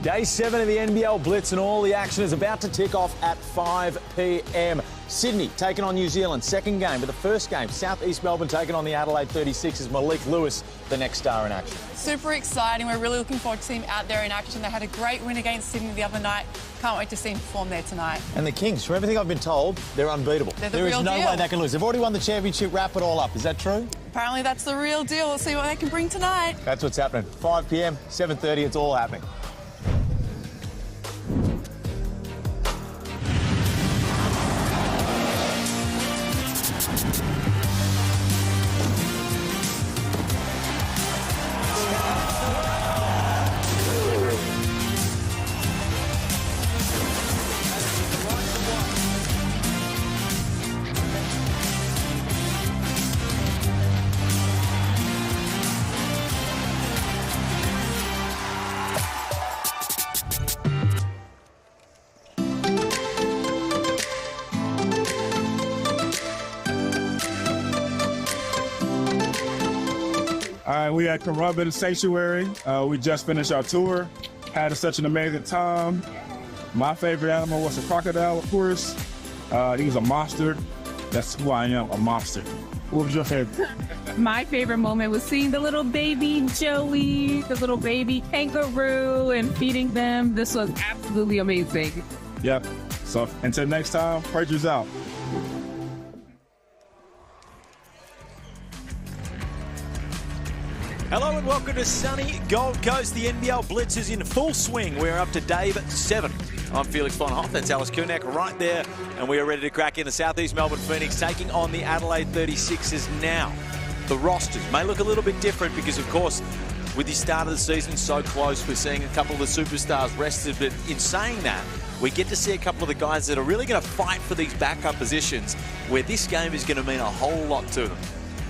Day 7 of the NBL Blitz and all the action is about to tick off at 5 p.m. Sydney taking on New Zealand, second game. But the first game, South East Melbourne taking on the Adelaide 36ers. Malik Lewis, the next star in action. Super exciting. We're really looking forward to seeing him out there in action. They had a great win against Sydney the other night. Can't wait to see him perform there tonight. And the Kings, from everything I've been told, they're unbeatable. There is no way they can lose. They've already won the championship. Wrap it all up. Is that true? Apparently that's the real deal. We'll see what they can bring tonight. That's what's happening. 5 p.m, 7:30, it's all happening. All right, we at Carrubbin Sanctuary. We just finished our tour. Had such an amazing time. My favorite animal was a crocodile, of course. He was a monster. That's who I am, a monster. What was your favorite? My favorite moment was seeing the little baby Joey, the little baby kangaroo, and feeding them. This was absolutely amazing. Yep. So until next time, Percher's out. Hello and welcome to sunny Gold Coast. The NBL Blitz is in full swing. We're up to day 7. I'm Felix von Hoff, that's Alice Kunak right there. And we are ready to crack in the Southeast Melbourne Phoenix taking on the Adelaide 36ers now. The rosters may look a little bit different because, of course, with the start of the season so close, we're seeing a couple of the superstars rested. But in saying that, we get to see a couple of the guys that are really going to fight for these backup positions where this game is going to mean a whole lot to them.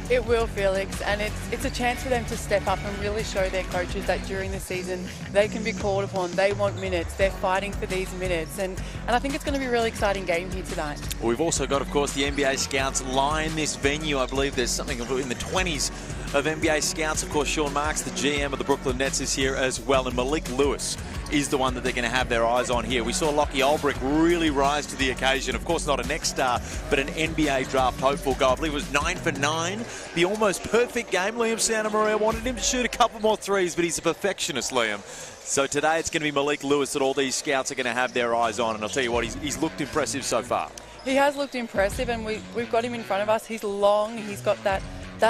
It will, Felix, and it's a chance for them to step up and really show their coaches that during the season they can be called upon. They want minutes. They're fighting for these minutes, and I think it's going to be a really exciting game here tonight. We've also got, of course, the NBA scouts line this venue. I believe there's something in the 20s of NBA scouts. Of course, Sean Marks, the GM of the Brooklyn Nets, is here as well, and Malik Lewis is the one that they're going to have their eyes on here. We saw Lockie Ulbrich really rise to the occasion. Of course, not a next star, but an NBA draft hopeful guy. I believe it was 9 for 9. The almost perfect game. Liam Santamaria wanted him to shoot a couple more threes, but he's a perfectionist, Liam. So today it's going to be Malik Lewis that all these scouts are going to have their eyes on. And I'll tell you what, he's looked impressive so far. He has looked impressive, and we've got him in front of us. He's long. He's got that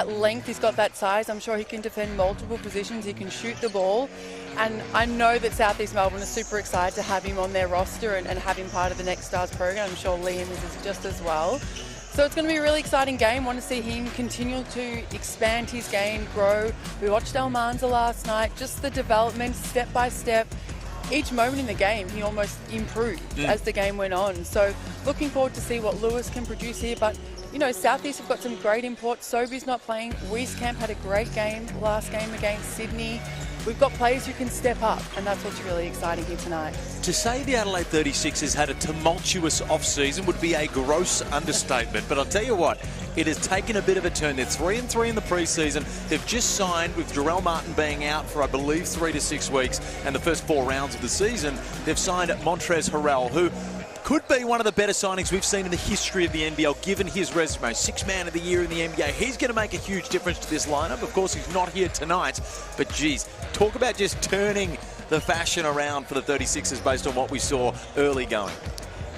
length. He's got that size. I'm sure he can defend multiple positions. He can shoot the ball. And I know that Southeast Melbourne is super excited to have him on their roster and have him part of the Next Stars program. I'm sure Liam is just as well. So it's going to be a really exciting game. Want to see him continue to expand his game, grow. We watched Almanza last night, just the development step by step. Each moment in the game, he almost improved as the game went on. So looking forward to see what Lewis can produce here. But, you know, Southeast have got some great imports. Sobi's not playing. Wieskamp had a great game last game against Sydney. We've got players who can step up, and that's what's really exciting here tonight. To say the Adelaide 36ers had a tumultuous off-season would be a gross understatement. But I'll tell you what, it has taken a bit of a turn. They're 3-3 in the pre-season. They've just signed, with Jarrell Martin being out for, I believe, 3 to 6 weeks, and the first 4 rounds of the season, they've signed Montrezl Harrell, who could be one of the better signings we've seen in the history of the NBL, given his resume. 6th man of the year in the NBA. He's going to make a huge difference to this lineup. Of course, he's not here tonight, but geez, talk about just turning the fashion around for the 36ers based on what we saw early going.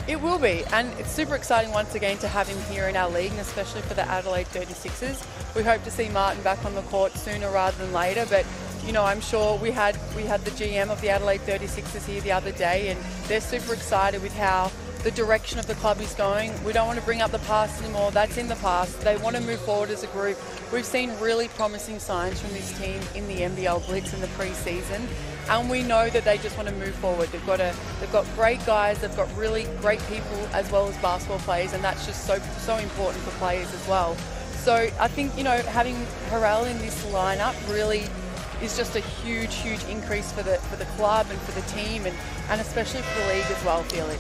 It will be, and it's super exciting once again to have him here in our league, and especially for the Adelaide 36ers. We hope to see Martin back on the court sooner rather than later, but you know, I'm sure we had the GM of the Adelaide 36ers here the other day, and they're super excited with how the direction of the club is going. We don't want to bring up the past anymore. That's in the past. They want to move forward as a group. We've seen really promising signs from this team in the NBL Blitz in the pre-season, and we know that they just want to move forward. They've got great guys. They've got really great people as well as basketball players, and that's just so important for players as well. So I think, you know, having Harrell in this lineup really is just a huge increase for the club and for the team, and especially for the league as well, Felix.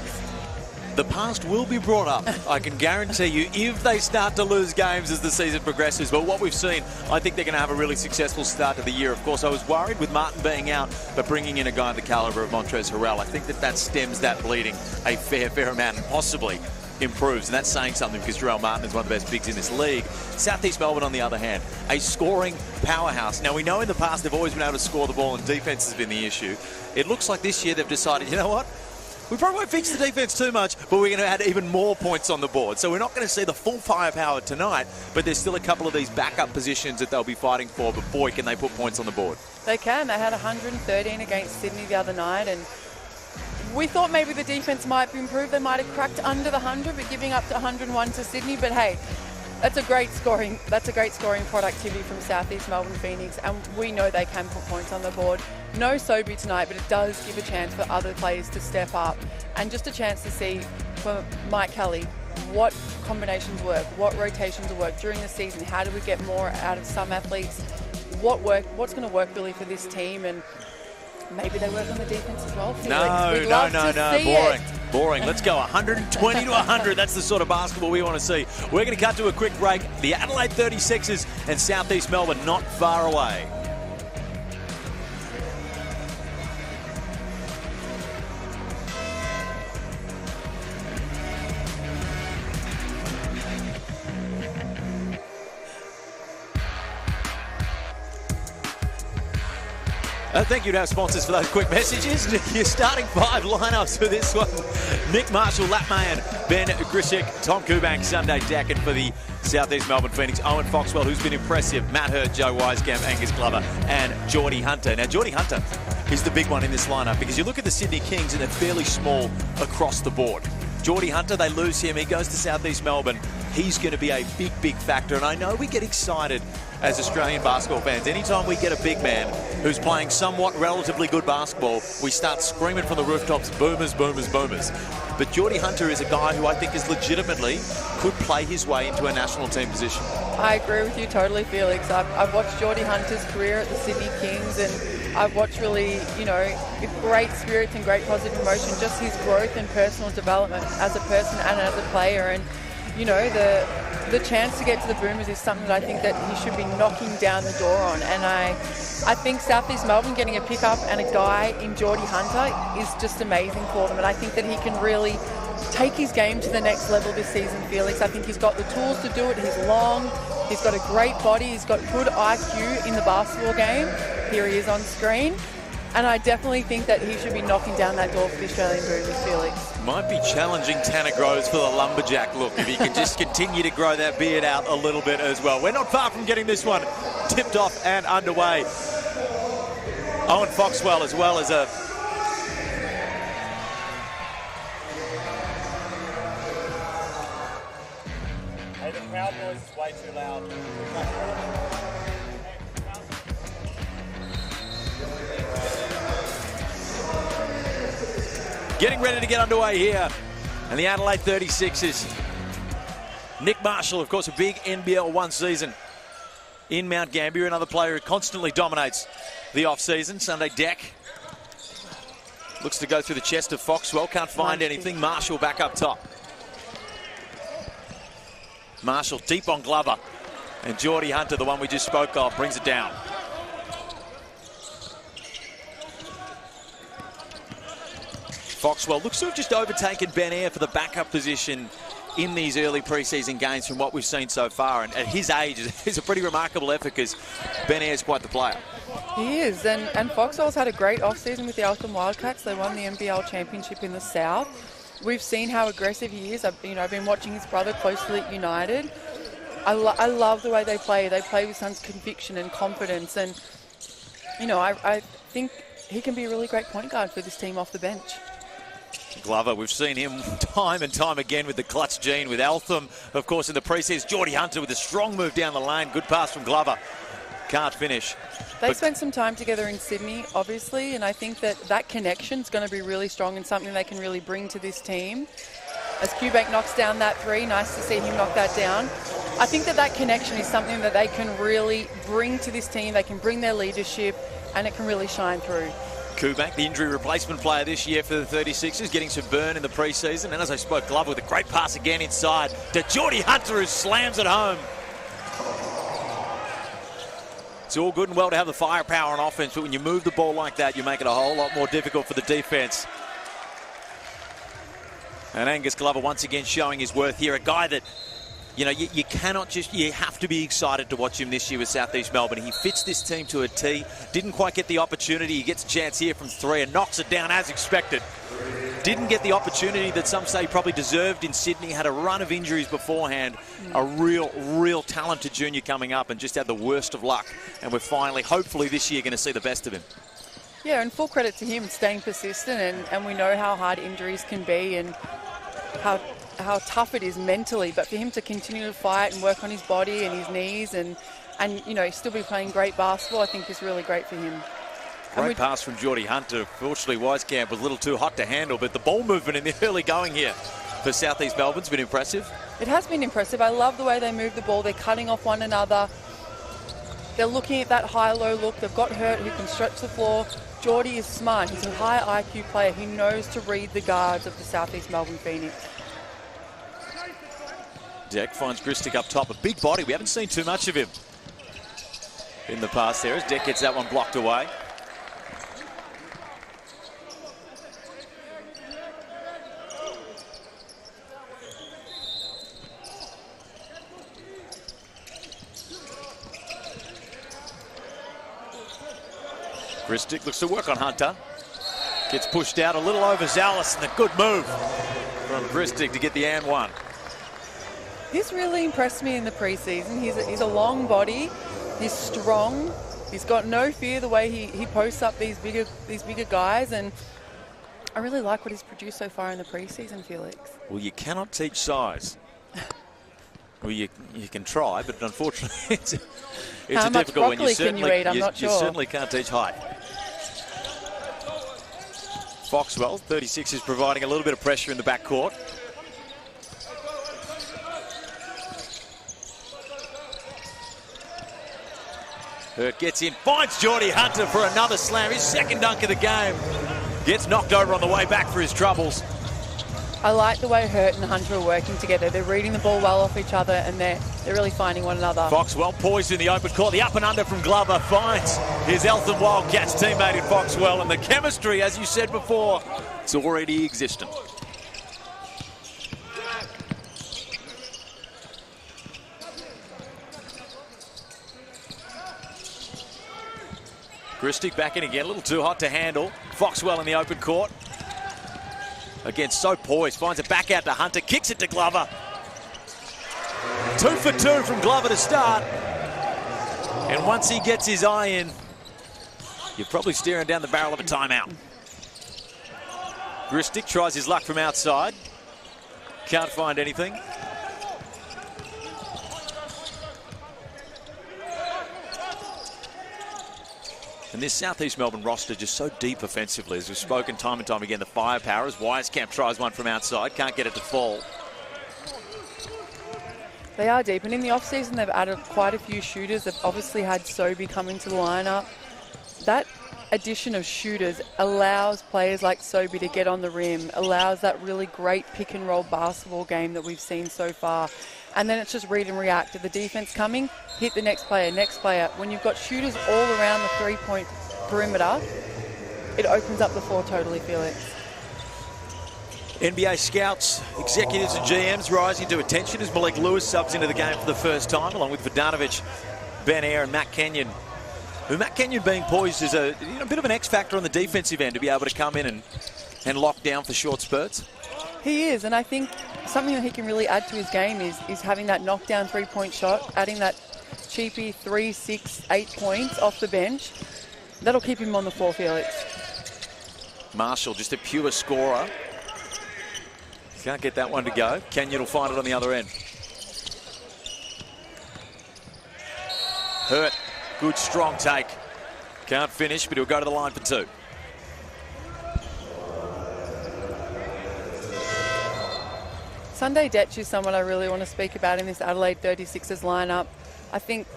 The past will be brought up, I can guarantee you, if they start to lose games as the season progresses. But what we've seen, I think they're going to have a really successful start to the year. Of course, I was worried with Martin being out, but bringing in a guy of the calibre of Montrezl Harrell, I think that stems that bleeding a fair amount and possibly improves. And that's saying something because Jarrell Martin is one of the best bigs in this league. South East Melbourne, on the other hand, a scoring powerhouse. Now, we know in the past they've always been able to score the ball and defence has been the issue. It looks like this year they've decided, you know what? We probably won't fix the defence too much, but we're going to add even more points on the board. So we're not going to see the full firepower tonight, but there's still a couple of these backup positions that they'll be fighting for, but boy, can they put points on the board. They can. They had 113 against Sydney the other night, and we thought maybe the defence might be improved. They might have cracked under the 100, but giving up to 101 to Sydney. But hey, that's a great scoring productivity from South East Melbourne Phoenix, and we know they can put points on the board. No Sobey tonight, but it does give a chance for other players to step up, and just a chance to see for Mike Kelly what combinations work, what rotations work during the season. How do we get more out of some athletes? What's going to work really for this team? And maybe they work on the defense as well. No. Boring. Let's go 120 to 100. That's the sort of basketball we want to see. We're going to cut to a quick break. The Adelaide 36ers and South East Melbourne not far away. Thank you to our sponsors for those quick messages. Your starting five lineups for this one: Nick Marshall, Lapmayan, Ben Grishik, Tom Kubank, Sunday Deck, and for the South East Melbourne Phoenix, Owen Foxwell, who's been impressive, Matt Hurt, Joe Wisekamp, Angus Glover, and Geordie Hunter. Now, Geordie Hunter is the big one in this lineup because you look at the Sydney Kings and they're fairly small across the board. Geordie Hunter, they lose him. He goes to South East Melbourne. He's going to be a big factor. And I know we get excited as Australian basketball fans. Anytime we get a big man who's playing somewhat relatively good basketball, we start screaming from the rooftops, boomers, boomers, boomers. But Geordie Hunter is a guy who I think is legitimately could play his way into a national team position. I agree with you totally, Felix. I've watched Geordie Hunter's career at the Sydney Kings, and I've watched really, great spirits and great positive emotion, just his growth and personal development as a person and as a player. And, the chance to get to the Boomers is something that I think that he should be knocking down the door on. And I think South East Melbourne getting a pickup and a guy in Geordie Hunter is just amazing for them. And I think that he can really take his game to the next level this season, Felix. I think he's got the tools to do it. He's long. He's got a great body. He's got good IQ in the basketball game. Here he is on screen. And I definitely think that he should be knocking down that door for the Australian Boomers, Felix. Might be challenging Tanner Groves for the lumberjack look if he can just continue to grow that beard out a little bit as well. We're not far from getting this one tipped off and underway. Owen Foxwell as well as a... Hey, the crowd noise is way too loud. Getting ready to get underway here. And the Adelaide 36ers. Nick Marshall, of course, a big NBL one season in Mount Gambier. Another player who constantly dominates the off-season. Sunday Deck looks to go through the chest of Foxwell. Can't find anything. Marshall back up top. Marshall deep on Glover. And Geordie Hunter, the one we just spoke of, brings it down. Foxwell looks to have just overtaken Ben Eyre for the backup position in these early preseason games from what we've seen so far. And at his age, it's a pretty remarkable effort because Ben Eyre's quite the player. He is, and Foxwell's had a great off-season with the Eltham Wildcats. They won the NBL Championship in the South. We've seen how aggressive he is. I've been watching his brother closely at United. I love the way they play. They play with such conviction and confidence. And, I think he can be a really great point guard for this team off the bench. Glover, we've seen him time and time again with the clutch gene with Eltham. Of course, in the preseason, Geordie Hunter with a strong move down the lane. Good pass from Glover. Can't finish. They spent some time together in Sydney, obviously, and I think that connection is going to be really strong and something they can really bring to this team. As Kubank knocks down that three, nice to see him knock that down. I think that connection is something that they can really bring to this team. They can bring their leadership, and it can really shine through. Kubank, the injury replacement player this year for the 36ers, getting some burn in the preseason. And as I spoke, Glover with a great pass again inside to Geordie Hunter, who slams it home. It's all good and well to have the firepower on offense, but when you move the ball like that, you make it a whole lot more difficult for the defense. And Angus Glover once again showing his worth here. A guy that, you know, you cannot just, you have to be excited to watch him this year with South East Melbourne. He fits this team to a T. Didn't quite get the opportunity. He gets a chance here from 3 and knocks it down as expected. Didn't get the opportunity that some say probably deserved in Sydney. Had a run of injuries beforehand. A real talented junior coming up and just had the worst of luck. And we're finally, hopefully this year, going to see the best of him. Yeah, and full credit to him staying persistent, and we know how hard injuries can be and how tough it is mentally, but for him to continue to fight and work on his body and his knees and you know, still be playing great basketball, I think is really great for him. Great pass from Geordie Hunter. Fortunately, Wieskamp was a little too hot to handle, but the ball movement in the early going here for South East Melbourne's been impressive. It has been impressive. I love the way they move the ball. They're cutting off one another. They're looking at that high-low look. They've got Hurt who can stretch the floor. Geordie is smart. He's a high IQ player. He knows to read the guards of the South East Melbourne Phoenix. Deck finds Gristic up top. A big body. We haven't seen too much of him in the past there as Deck gets that one blocked away. Gristic looks to work on Hunter. Gets pushed out a little overzealous, and a good move from Gristic to get the and one. He's really impressed me in the preseason. He's a long body. He's strong. He's got no fear the way he posts up these bigger guys, and I really like what he's produced so far in the preseason, Felix. Well, you cannot teach size. Well, you can try, but unfortunately it's a difficult one. You certainly can't teach height. Foxwell, 36, is providing a little bit of pressure in the backcourt. Hurt gets in, finds Geordie Hunter for another slam. His second dunk of the game. Gets knocked over on the way back for his troubles. I like the way Hurt and Hunter are working together. They're reading the ball well off each other, and they're really finding one another. Foxwell poised in the open court. The up and under from Glover finds his Eltham Wildcats teammate in Foxwell, and the chemistry, as you said before, it's already existent. Gristic back in again, a little too hot to handle. Foxwell in the open court. Again, so poised, finds it back out to Hunter, kicks it to Glover. 2 for 2 from Glover to start. And once he gets his eye in, you're probably staring down the barrel of a timeout. Gristic tries his luck from outside. Can't find anything. And this South East Melbourne roster just so deep offensively, as we've spoken time and time again. The firepower as Wieskamp tries one from outside, can't get it to fall. They are deep, and in the off-season they've added quite a few shooters. They've obviously had Sobey come into the lineup. That addition of shooters allows players like Sobey to get on the rim, allows that really great pick-and-roll basketball game that we've seen so far. And then it's just read and react. If the defense coming, hit the next player, next player. When you've got shooters all around the three-point perimeter, it opens up the floor totally, Felix. NBA scouts, executives and GMs rising to attention as Malik Lewis subs into the game for the first time, along with Vodanovic, Ben Eyre and Matt Kenyon. Matt Kenyon being poised as a bit of an X factor on the defensive end to be able to come in and lock down for short spurts. He is, and I think something that he can really add to his game is having that knockdown three-point shot, adding that cheapy 3, 6, 8 points off the bench. That'll keep him on the floor, Felix. Marshall, just a pure scorer. Can't get that one to go. Kenyon will find it on the other end. Hurt, good strong take. Can't finish, but he'll go to the line for 2. Sunday Detch is someone I really want to speak about in this Adelaide 36ers lineup. I think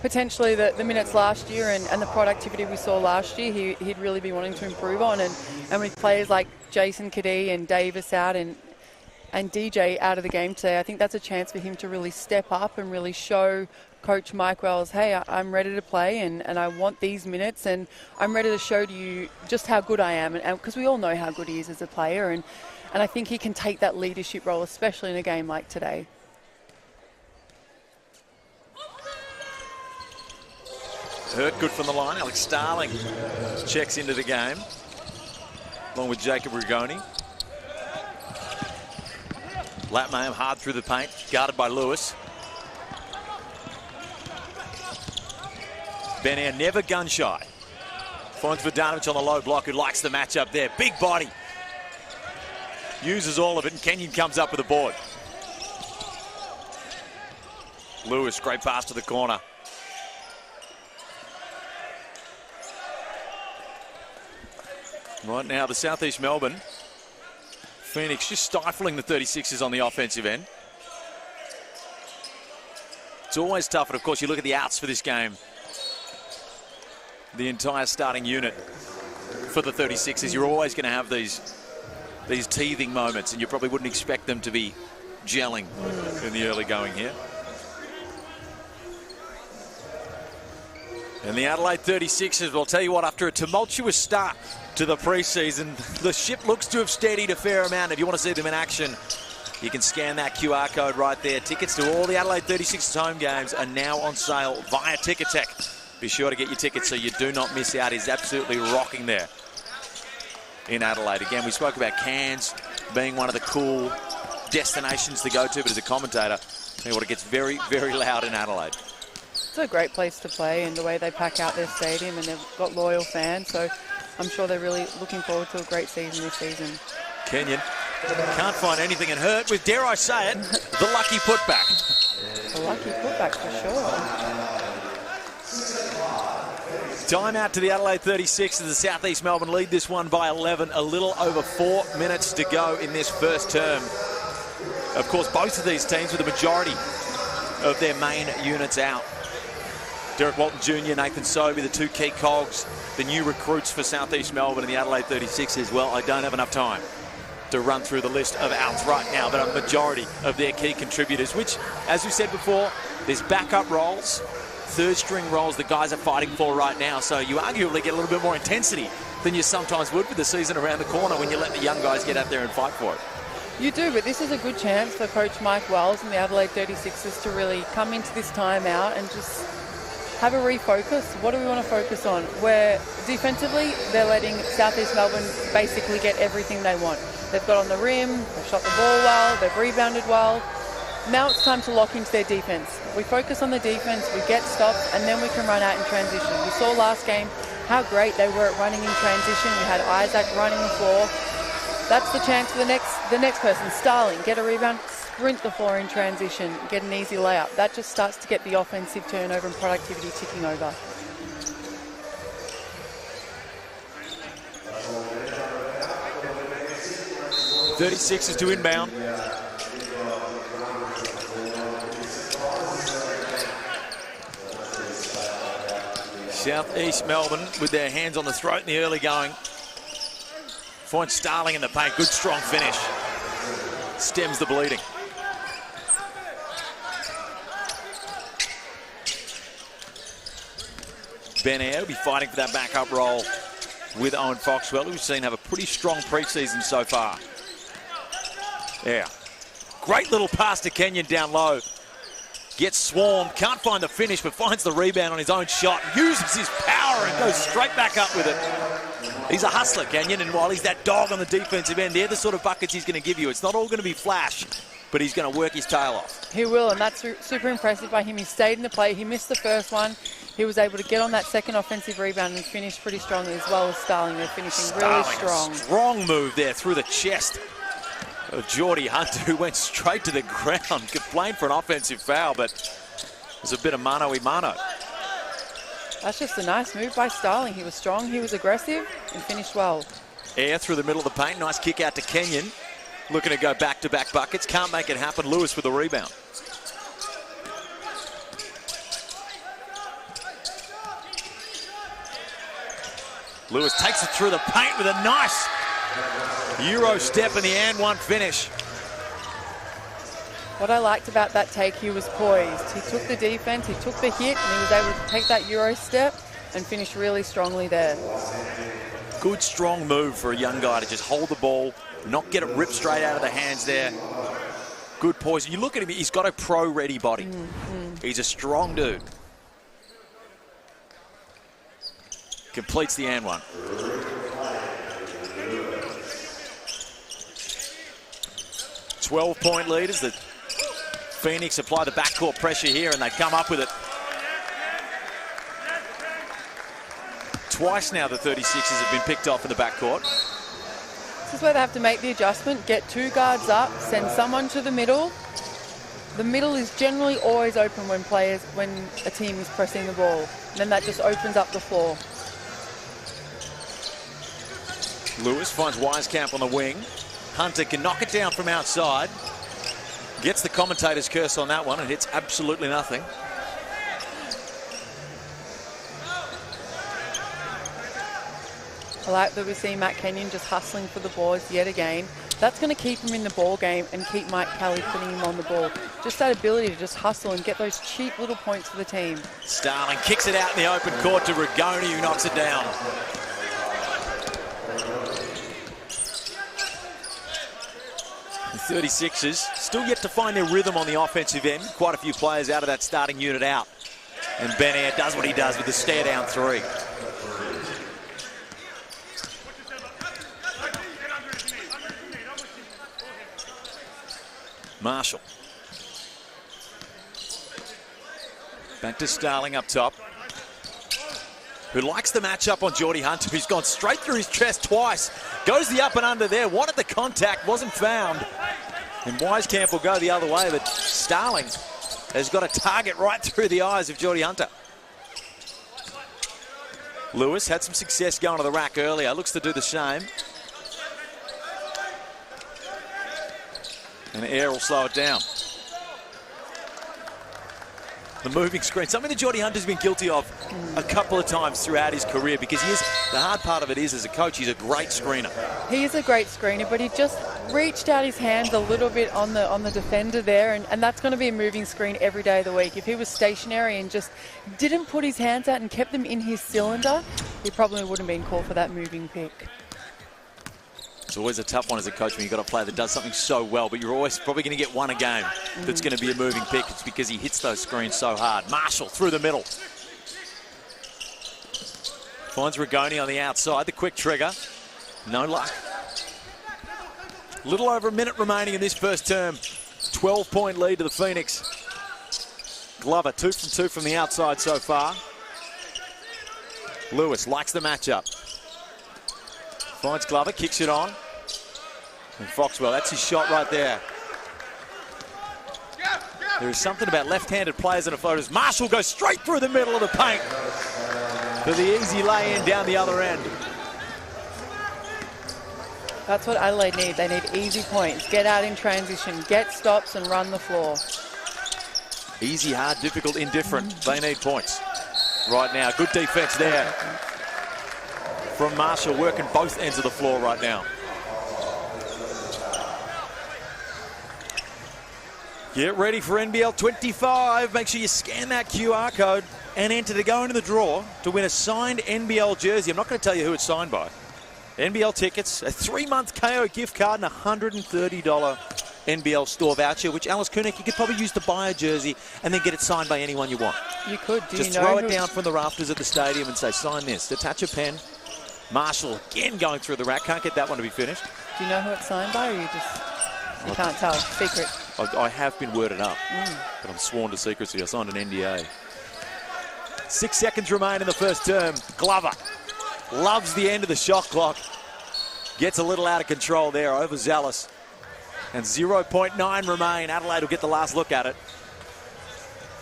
potentially the minutes last year and the productivity we saw last year, he'd really be wanting to improve on. And with players like Jason Kadee and Davis out and DJ out of the game today, I think that's a chance for him to really step up and really show Coach Mike Wells, hey, I'm ready to play and I want these minutes and I'm ready to show to you just how good I am. And because we all know how good he is as a player. And I think he can take that leadership role, especially in a game like today. Hurt good from the line. Alex Starling checks into the game, along with Jacob Rigoni. Latmam hard through the paint, guarded by Lewis. Benair never gun shy. Finds Vodanovic on the low block, who likes the matchup there. Big body. Uses all of it, and Kenyon comes up with a board. Lewis, great pass to the corner. Right now, the Southeast Melbourne Phoenix just stifling the 36ers on the offensive end. It's always tough, and of course, you look at the outs for this game. The entire starting unit for the 36ers, you're always going to have these teething moments, and you probably wouldn't expect them to be gelling in the early going here. And the Adelaide 36ers, well, I'll tell you what, after a tumultuous start to the preseason, the ship looks to have steadied a fair amount. If you want to see them in action, you can scan that QR code right there. Tickets to all the Adelaide 36ers home games are now on sale via Ticketek. Be sure to get your tickets so you do not miss out. He's absolutely rocking there in Adelaide. Again, we spoke about Cairns being one of the cool destinations to go to, but as a commentator, I tell you what, it gets very, very loud in Adelaide. It's a great place to play, and the way they pack out their stadium, and they've got loyal fans, so I'm sure they're really looking forward to a great season this season. Kenyon can't find anything, and Hurt with, dare I say it, the lucky putback. A lucky putback for sure. Time out to the Adelaide 36 as the Southeast Melbourne lead this one by 11. A little over 4 minutes to go in this first term. Of course, both of these teams with the majority of their main units out. Derek Walton Jr., Nathan Sobey, the two key cogs, the new recruits for Southeast Melbourne and the Adelaide 36ers. Well, I don't have enough time to run through the list of outs right now, but a majority of their key contributors, which, as we said before, there's backup roles, third string roles the guys are fighting for right now, so you arguably get a little bit more intensity than you sometimes would with the season around the corner when you let the young guys get out there and fight for it. You do, but this is a good chance for Coach Mike Wells and the Adelaide 36ers to really come into this time out and just have a refocus. What do we want to focus on? Where defensively, they're letting Southeast Melbourne basically get everything they want. They've got on the rim, they've shot the ball well, they've rebounded well. Now it's time to lock into their defense. We focus on the defense, we get stops, and then we can run out in transition. We saw last game how great they were at running in transition. We had Isaac running the floor. That's the chance for the next person. Starling, get a rebound, sprint the floor in transition, get an easy layup. That just starts to get the offensive turnover and productivity ticking over. .36 is to inbound. Southeast Melbourne with their hands on the throat in the early going. Finds Starling in the paint. Good strong finish. Stems the bleeding. Benair will be fighting for that backup role with Owen Foxwell, who we've seen have a pretty strong preseason so far. Yeah. Great little pass to Kenyon down low. Gets swarmed, can't find the finish, but finds the rebound on his own shot. Uses his power and goes straight back up with it. He's a hustler, Kenyon, and while he's that dog on the defensive end, they're the sort of buckets he's going to give you. It's not all going to be flash, but he's going to work his tail off. He will, and that's super impressive by him. He stayed in the play. He missed the first one. He was able to get on that second offensive rebound and finish pretty strongly, as well as Starling. They're finishing really strong. Strong move there through the chest of Geordie Hunter, who went straight to the ground. Complained for an offensive foul, but it was a bit of mano-a-mano. That's just a nice move by Starling. He was strong, he was aggressive, and finished well. Air through the middle of the paint. Nice kick out to Kenyon. Looking to go back-to-back buckets. Can't make it happen. Lewis with the rebound. Lewis takes it through the paint with a nice Euro step in the and one finish. What I liked about that take, he was poised. He took the defense, he took the hit, and he was able to take that Euro step and finish really strongly there. Good, strong move for a young guy to just hold the ball, not get it ripped straight out of the hands there. Good poise. You look at him, he's got a pro-ready body. He's a strong dude. Completes the and one. .12-point lead as the Phoenix apply the backcourt pressure here, and they come up with it. Twice now the 36ers have been picked off in the backcourt. This is where they have to make the adjustment, get two guards up, send someone to the middle. The middle is generally always open when a team is pressing the ball. And then that just opens up the floor. Lewis finds Wieskamp on the wing. Hunter can knock it down from outside. Gets the commentator's curse on that one and hits absolutely nothing. I like that we see Matt Kenyon just hustling for the boards yet again. That's going to keep him in the ball game and keep Mike Kelly putting him on the ball. Just that ability to just hustle and get those cheap little points for the team. Starling kicks it out in the open court to Rigoni, who knocks it down. The 36ers still yet to find their rhythm on the offensive end. Quite a few players out of that starting unit out. And Ben Air does what he does with the stare down three. Marshall. Back to Starling up top, who likes the matchup on Geordie Hunter, who's gone straight through his chest twice. Goes the up and under there, wanted the contact, wasn't found. And Wieskamp will go the other way, but Starling has got a target right through the eyes of Geordie Hunter. Lewis had some success going to the rack earlier, looks to do the same. And Air will slow it down. The moving screen, something that Geordie Hunter's been guilty of a couple of times throughout his career, because he is, the hard part of it is, as a coach, he's a great screener. He is a great screener, but he just reached out his hand a little bit on the defender there, and that's going to be a moving screen every day of the week. If he was stationary and just didn't put his hands out and kept them in his cylinder, he probably wouldn't have been called for that moving pick. It's always a tough one as a coach when you've got a player that does something so well, but you're always probably going to get one a game that's going to be a moving pick. It's because he hits those screens so hard. Marshall through the middle. Finds Rigoni on the outside, the quick trigger. No luck. Little over a minute remaining in this first term. 12-point lead to the Phoenix. Glover 2 from 2 from the outside so far. Lewis likes the matchup. Finds Glover, kicks it on. And Foxwell, that's his shot right there. There is something about left-handed players in a photos. Marshall goes straight through the middle of the paint for the easy lay-in down the other end. That's what Adelaide need. They need easy points. Get out in transition, get stops and run the floor. Easy, hard, difficult, indifferent. They need points right now. Good defense there from Marshall, working both ends of the floor right now. Get ready for NBL 25. Make sure you scan that QR code and enter to go into the draw to win a signed NBL jersey. I'm not going to tell you who it's signed by. NBL tickets, a 3-month KO gift card, and a $130 NBL store voucher, which Alice Koenig, you could probably use to buy a jersey and then get it signed by anyone you want. You could. Just throw it down from the rafters at the stadium and say, sign this. Attach a pen. Marshall again going through the rack. Can't get that one to be finished. Do you know who it's signed by, or you can't tell? Secret. I have been worded up, but I'm sworn to secrecy. I signed an NDA. 6 seconds remain in the first term. Glover loves the end of the shot clock. Gets a little out of control there, overzealous. And 0.9 remain. Adelaide will get the last look at it.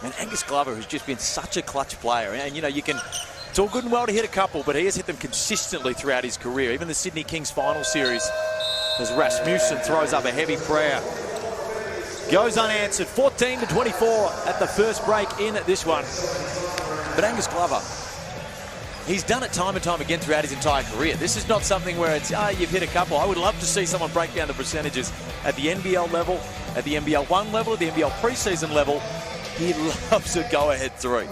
And Angus Glover, who's just been such a clutch player. And, you know, it's all good and well to hit a couple, but he has hit them consistently throughout his career. Even the Sydney Kings final series, as Rasmussen throws up a heavy prayer. Goes unanswered. 14-24 at the first break in this one. But Angus Glover, He's done it time and time again throughout his entire career. This is not something where it's, you've hit a couple. I would love to see someone break down the percentages at the NBL level, at the NBL 1 level, at the NBL preseason level. He loves a go-ahead three.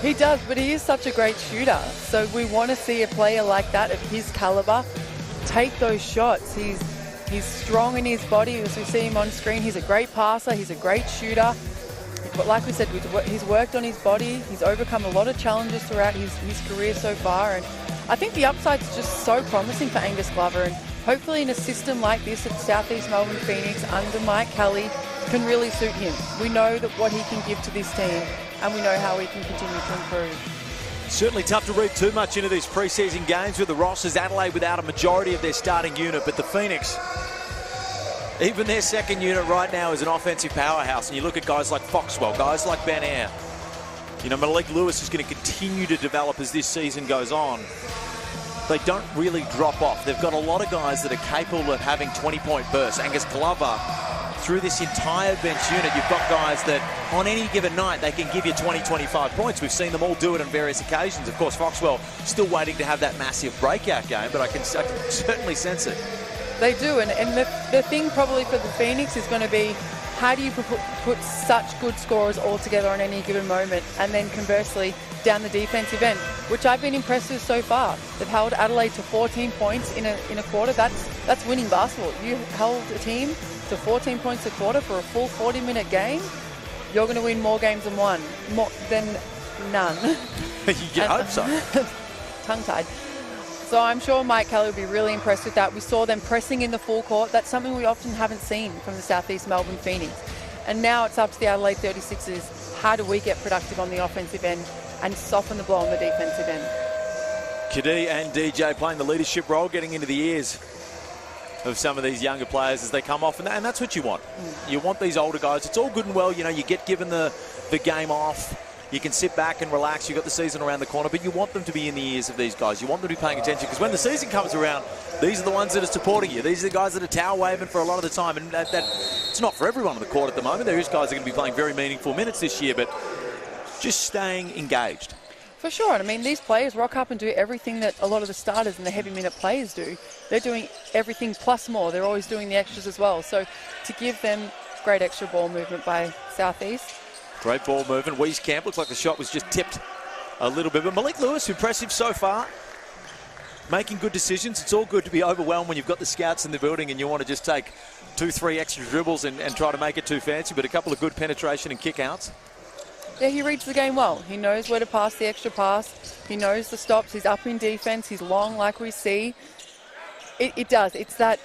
He does, but he is such a great shooter. So we want to see a player like that of his caliber take those shots. He's strong in his body, as we see him on screen. He's a great passer. He's a great shooter. But like we said, he's worked on his body. He's overcome a lot of challenges throughout his career so far. And I think the upside's just so promising for Angus Glover. And hopefully in a system like this at South East Melbourne Phoenix under Mike Kelly can really suit him. We know that what he can give to this team, and we know how he can continue to improve. Certainly tough to read too much into these preseason games with the Rosses. Adelaide without a majority of their starting unit, but the Phoenix, even their second unit right now is an offensive powerhouse. And you look at guys like Foxwell, guys like Ben Air. You know, Malik Lewis is going to continue to develop as this season goes on. They don't really drop off. They've got a lot of guys that are capable of having 20-point bursts. Angus Glover, through this entire bench unit, you've got guys that on any given night, they can give you 20, 25 points. We've seen them all do it on various occasions. Of course, Foxwell still waiting to have that massive breakout game, but I can certainly sense it. They do, and the thing probably for the Phoenix is going to be, how do you put such good scorers all together on any given moment, and then conversely down the defensive end, which I've been impressed with so far. They've held Adelaide to 14 points in a quarter. That's winning basketball. You held a team to 14 points a quarter for a full 40-minute game. You're going to win more games than none. You hope so. Tongue-tied. So I'm sure Mike Kelly will be really impressed with that. We saw them pressing in the full court. That's something we often haven't seen from the South East Melbourne Phoenix. And now it's up to the Adelaide 36ers. How do we get productive on the offensive end and soften the blow on the defensive end? Kadee and DJ playing the leadership role, getting into the ears of some of these younger players as they come off. And that's what you want. You want these older guys. It's all good and well, you know, you get given the game off. You can sit back and relax. You've got the season around the corner, but you want them to be in the ears of these guys. You want them to be paying attention, because when the season comes around, these are the ones that are supporting you. These are the guys that are towel waving for a lot of the time, and it's not for everyone on the court at the moment. There is guys that are going to be playing very meaningful minutes this year, but just staying engaged. For sure. And I mean, these players rock up and do everything that a lot of the starters and the heavy minute players do. They're doing everything plus more. They're always doing the extras as well. So to give them great extra ball movement by South East. Great ball movement. Wieskamp looks like the shot was just tipped a little bit. But Malik Lewis, impressive so far. Making good decisions. It's all good to be overwhelmed when you've got the scouts in the building and you want to just take 2-3 extra dribbles and try to make it too fancy. But a couple of good penetration and kick-outs. Yeah, he reads the game well. He knows where to pass the extra pass. He knows the stops. He's up in defense. He's long like we see. It does. It's that,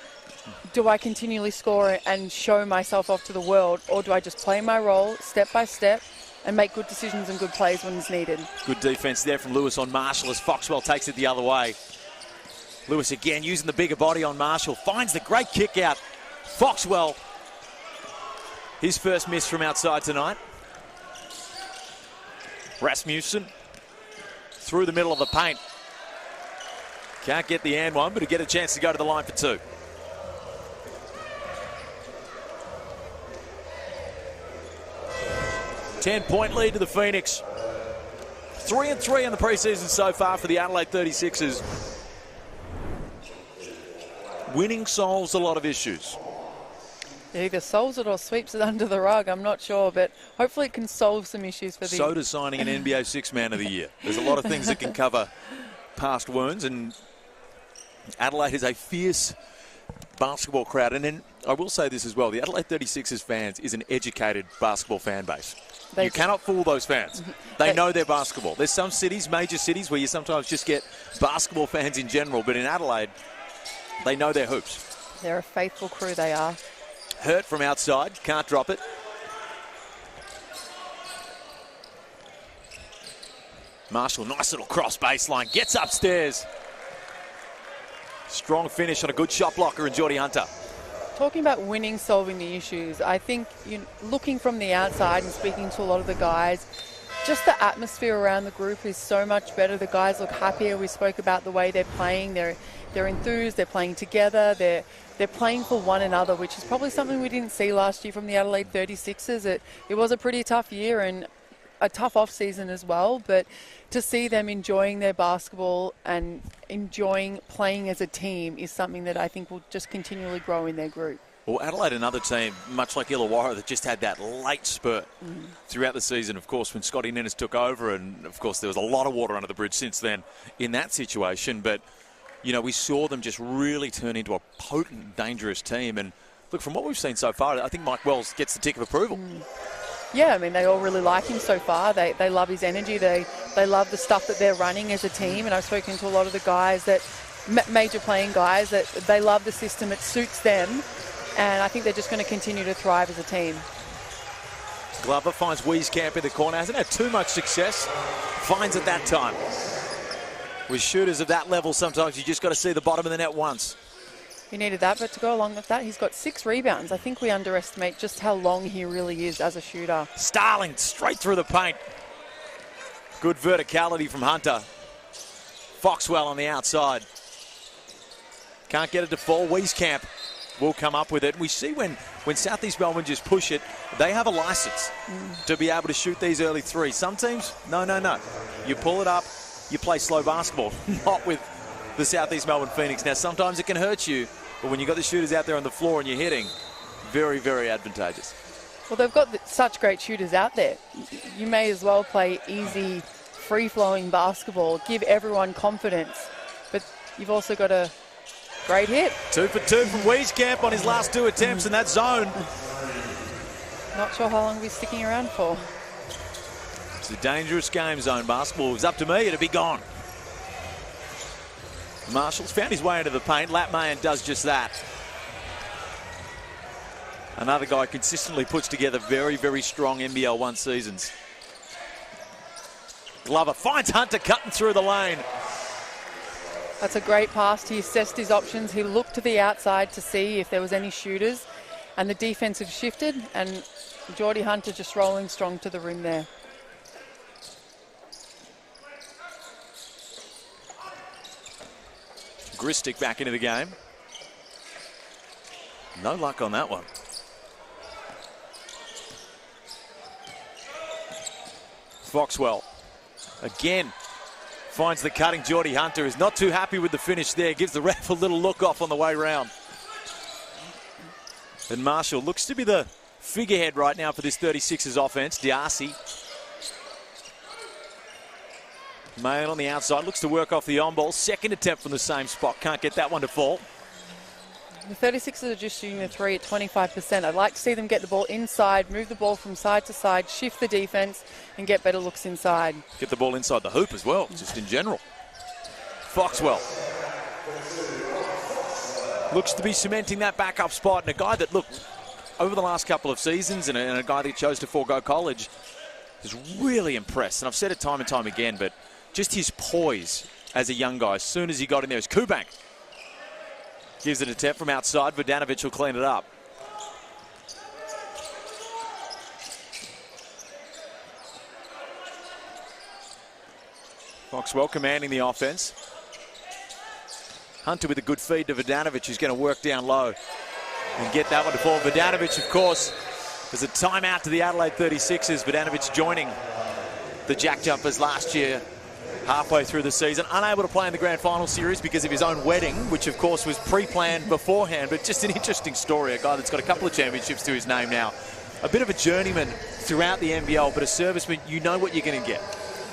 do I continually score and show myself off to the world, or do I just play my role step by step and make good decisions and good plays when it's needed? Good defense there from Lewis on Marshall as Foxwell takes it the other way. Lewis again using the bigger body on Marshall. Finds the great kick out. Foxwell, his first miss from outside tonight. Rasmussen through the middle of the paint. Can't get the and one, but to get a chance to go to the line for two. Ten-point lead to the Phoenix. 3-3 in the preseason so far for the Adelaide 36ers. Winning solves a lot of issues. It either solves it or sweeps it under the rug. I'm not sure, but hopefully it can solve some issues for the... So does signing an NBA Sixth Man of the Year. There's a lot of things that can cover past wounds, and Adelaide is a fierce basketball crowd. And then I will say this as well, the Adelaide 36ers fans is an educated basketball fan base. You cannot fool those fans. They know their basketball. There's some cities, major cities, where you sometimes just get basketball fans in general, but in Adelaide, they know their hoops. They're a faithful crew, they are. Hurt from outside, can't drop it. Marshall, nice little cross baseline, gets upstairs. Strong finish on a good shot blocker in Geordie Hunter. Talking about winning, solving the issues, I think looking from the outside and speaking to a lot of the guys, just the atmosphere around the group is so much better. The guys look happier. We spoke about the way they're playing. They're enthused. They're playing together. They're playing for one another, which is probably something we didn't see last year from the Adelaide 36ers. It was a pretty tough year, and a tough off season as well, but to see them enjoying their basketball and enjoying playing as a team is something that I think will just continually grow in their group. Well, Adelaide, another team, much like Illawarra, that just had that late spurt throughout the season, of course, when Scotty Ninnis took over. And, of course, there was a lot of water under the bridge since then in that situation. But, you know, we saw them just really turn into a potent, dangerous team. And, look, from what we've seen so far, I think Mike Wells gets the tick of approval. Yeah, I mean, they all really like him so far. They love his energy. They love the stuff that they're running as a team. And I've spoken to a lot of the guys that, major playing guys, that they love the system. It suits them. And I think they're just going to continue to thrive as a team. Glover finds Wieskamp in the corner. Hasn't had too much success. Finds it that time. With shooters of that level, sometimes you just got to see the bottom of the net once. He needed that, but to go along with that, he's got 6 rebounds. I think we underestimate just how long he really is as a shooter. Starling straight through the paint. Good verticality from Hunter. Foxwell on the outside. Can't get it to fall. Wieskamp will come up with it. We see when South East Melbourne just push it, they have a license to be able to shoot these early threes. Some teams, no. You pull it up, you play slow basketball, not with the South East Melbourne Phoenix. Now, sometimes it can hurt you, but when you've got the shooters out there on the floor and you're hitting, very, very advantageous. Well, they've got such great shooters out there. You may as well play easy, free-flowing basketball, give everyone confidence, but you've also got a great hit. 2 for 2 from Wieskamp on his last 2 attempts in that zone. Not sure how long he's sticking around for. It's a dangerous game, zone basketball. If it was up to me, it'd be gone. Marshall's found his way into the paint. Latmayan does just that. Another guy consistently puts together very, very strong NBL 1 seasons. Glover finds Hunter cutting through the lane. That's a great pass. He assessed his options. He looked to the outside to see if there was any shooters, and the defense have shifted, and Geordie Hunter just rolling strong to the rim there. Gristic back into the game. No luck on that one. Foxwell again finds the cutting. Geordie Hunter is not too happy with the finish there. Gives the ref a little look off on the way round. And Marshall looks to be the figurehead right now for this 36ers offense. D'Arcy. Mayan on the outside, looks to work off the on-ball. Second attempt from the same spot. Can't get that one to fall. The 36ers are just shooting the 3 at 25%. I'd like to see them get the ball inside, move the ball from side to side, shift the defense, and get better looks inside. Get the ball inside the hoop as well, just in general. Foxwell looks to be cementing that backup spot. And a guy that, look, over the last couple of seasons, and a guy that chose to forego college, is really impressed. And I've said it time and time again, but just his poise as a young guy, as soon as he got in there, is Kubank. Gives it an attempt from outside. Vodanovic will clean it up. Foxwell commanding the offense. Hunter with a good feed to Vodanovic, who's going to work down low and get that one to fall. Vodanovic, of course, there's a timeout to the Adelaide 36ers. Vodanovic joining the Jack Jumpers last year, halfway through the season. Unable to play in the grand final series because of his own wedding, which of course was pre-planned beforehand, but just an interesting story. A guy that's got a couple of championships to his name now. A bit of a journeyman throughout the NBL, but a serviceman, you know what you're going to get.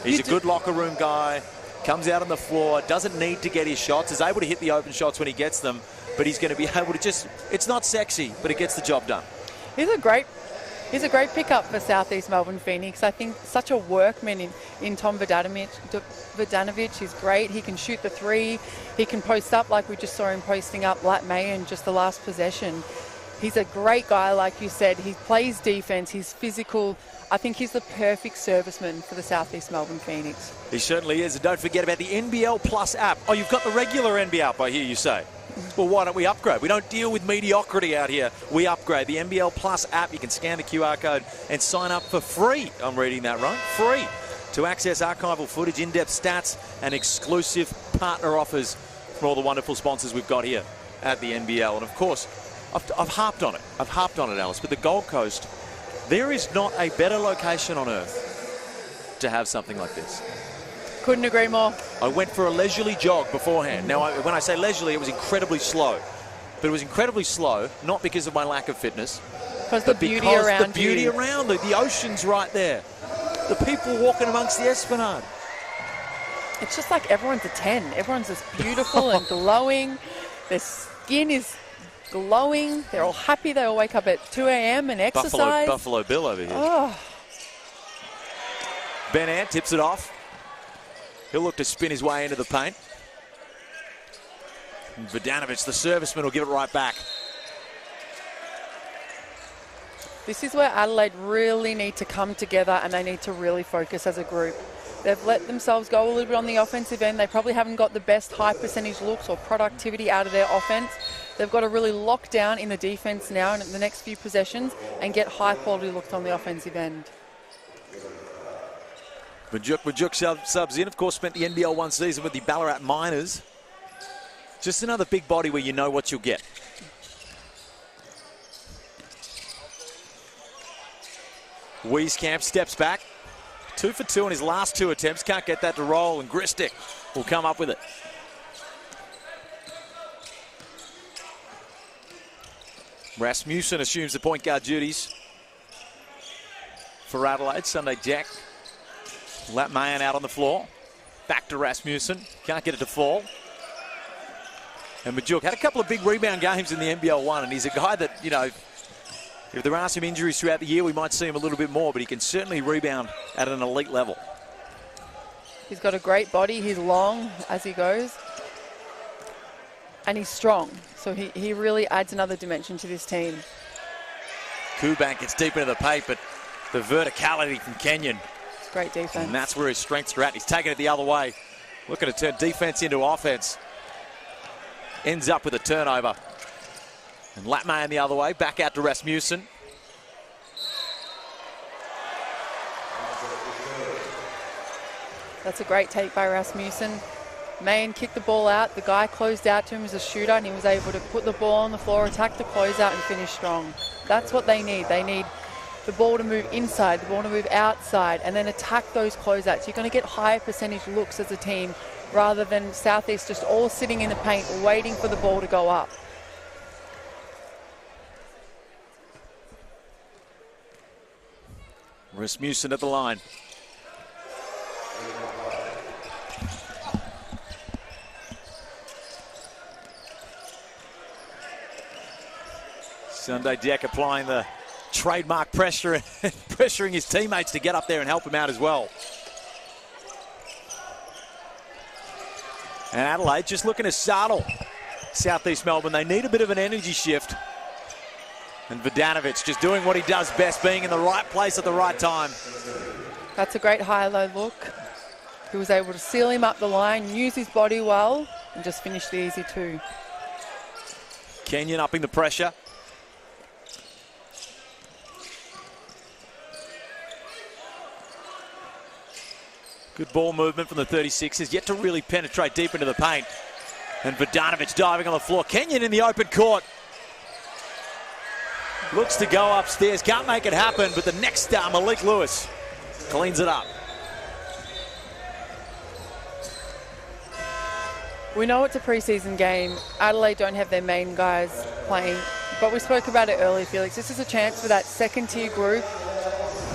He's a good locker room guy, comes out on the floor, doesn't need to get his shots, is able to hit the open shots when he gets them, but he's going to be able to just, it's not sexy, but it gets the job done. He's a great pickup for South East Melbourne Phoenix. I think such a workman in Tom Vodanovic. He's great. He can shoot the 3. He can post up like we just saw him posting up Latmayan just the last possession. He's a great guy, like you said. He plays defense. He's physical. I think he's the perfect serviceman for the South East Melbourne Phoenix. He certainly is. And don't forget about the NBL Plus app. Oh, you've got the regular NBL, I hear you say. Well, why don't we upgrade? We don't deal with mediocrity out here. We upgrade. The NBL Plus app, you can scan the QR code and sign up for free. I'm reading that right. Free to access archival footage, in-depth stats, and exclusive partner offers from all the wonderful sponsors we've got here at the NBL. And of course, I've harped on it. Alice. But the Gold Coast, there is not a better location on earth to have something like this. Couldn't agree more. I went for a leisurely jog beforehand. Now, when I say leisurely, it was incredibly slow. But it was incredibly slow, not because of my lack of fitness, Because the beauty around the ocean's right there. The people walking amongst the Esplanade. It's just like everyone's a 10. Everyone's just beautiful and glowing. Their skin is glowing. They're all happy. They all wake up at 2 a.m. and exercise. Buffalo Bill over here. Oh. Ben Ant tips it off. He'll look to spin his way into the paint. And Vodanovic, the serviceman, will give it right back. This is where Adelaide really need to come together and they need to really focus as a group. They've let themselves go a little bit on the offensive end. They probably haven't got the best high percentage looks or productivity out of their offense. They've got to really lock down in the defense now and in the next few possessions and get high quality looks on the offensive end. Majuk subs in, of course, spent the NBL one season with the Ballarat Miners. Just another big body where you know what you'll get. Wieskamp steps back. 2 for 2 in his last 2 attempts. Can't get that to roll, and Gristic will come up with it. Rasmussen assumes the point guard duties for Adelaide. Sunday Jack. Latmayan out on the floor. Back to Rasmussen. Can't get it to fall. And Majuk had a couple of big rebound games in the NBL 1, and he's a guy that, you know, if there are some injuries throughout the year, we might see him a little bit more, but he can certainly rebound at an elite level. He's got a great body. He's long as he goes. And he's strong. So he really adds another dimension to this team. Kubank gets deep into the paint, but the verticality from Kenyon. Great defense. And that's where his strengths are at. He's taking it the other way. Looking to turn defense into offense. Ends up with a turnover. And Latmayan the other way, back out to Rasmussen. That's a great take by Rasmussen. Mayan kicked the ball out. The guy closed out to him as a shooter, and he was able to put the ball on the floor, attack the closeout, and finish strong. That's what they need. They need the ball to move inside, the ball to move outside, and then attack those closeouts. You're going to get higher percentage looks as a team rather than Southeast just all sitting in the paint waiting for the ball to go up. Rasmussen at the line. Sunday Jack applying the trademark pressure and pressuring his teammates to get up there and help him out as well. And Adelaide just looking to saddle Southeast Melbourne. They need a bit of an energy shift. And Vodanovic just doing what he does best, being in the right place at the right time. That's a great high-low look. He was able to seal him up the line, use his body well, and just finish the easy 2. Kenyon upping the pressure. Good ball movement from the 36ers, yet to really penetrate deep into the paint. And Vodanovic diving on the floor. Kenyon in the open court. Looks to go upstairs, can't make it happen, but the next star, Malik Lewis, cleans it up. We know it's a preseason game. Adelaide don't have their main guys playing, but we spoke about it earlier, Felix. This is a chance for that second-tier group,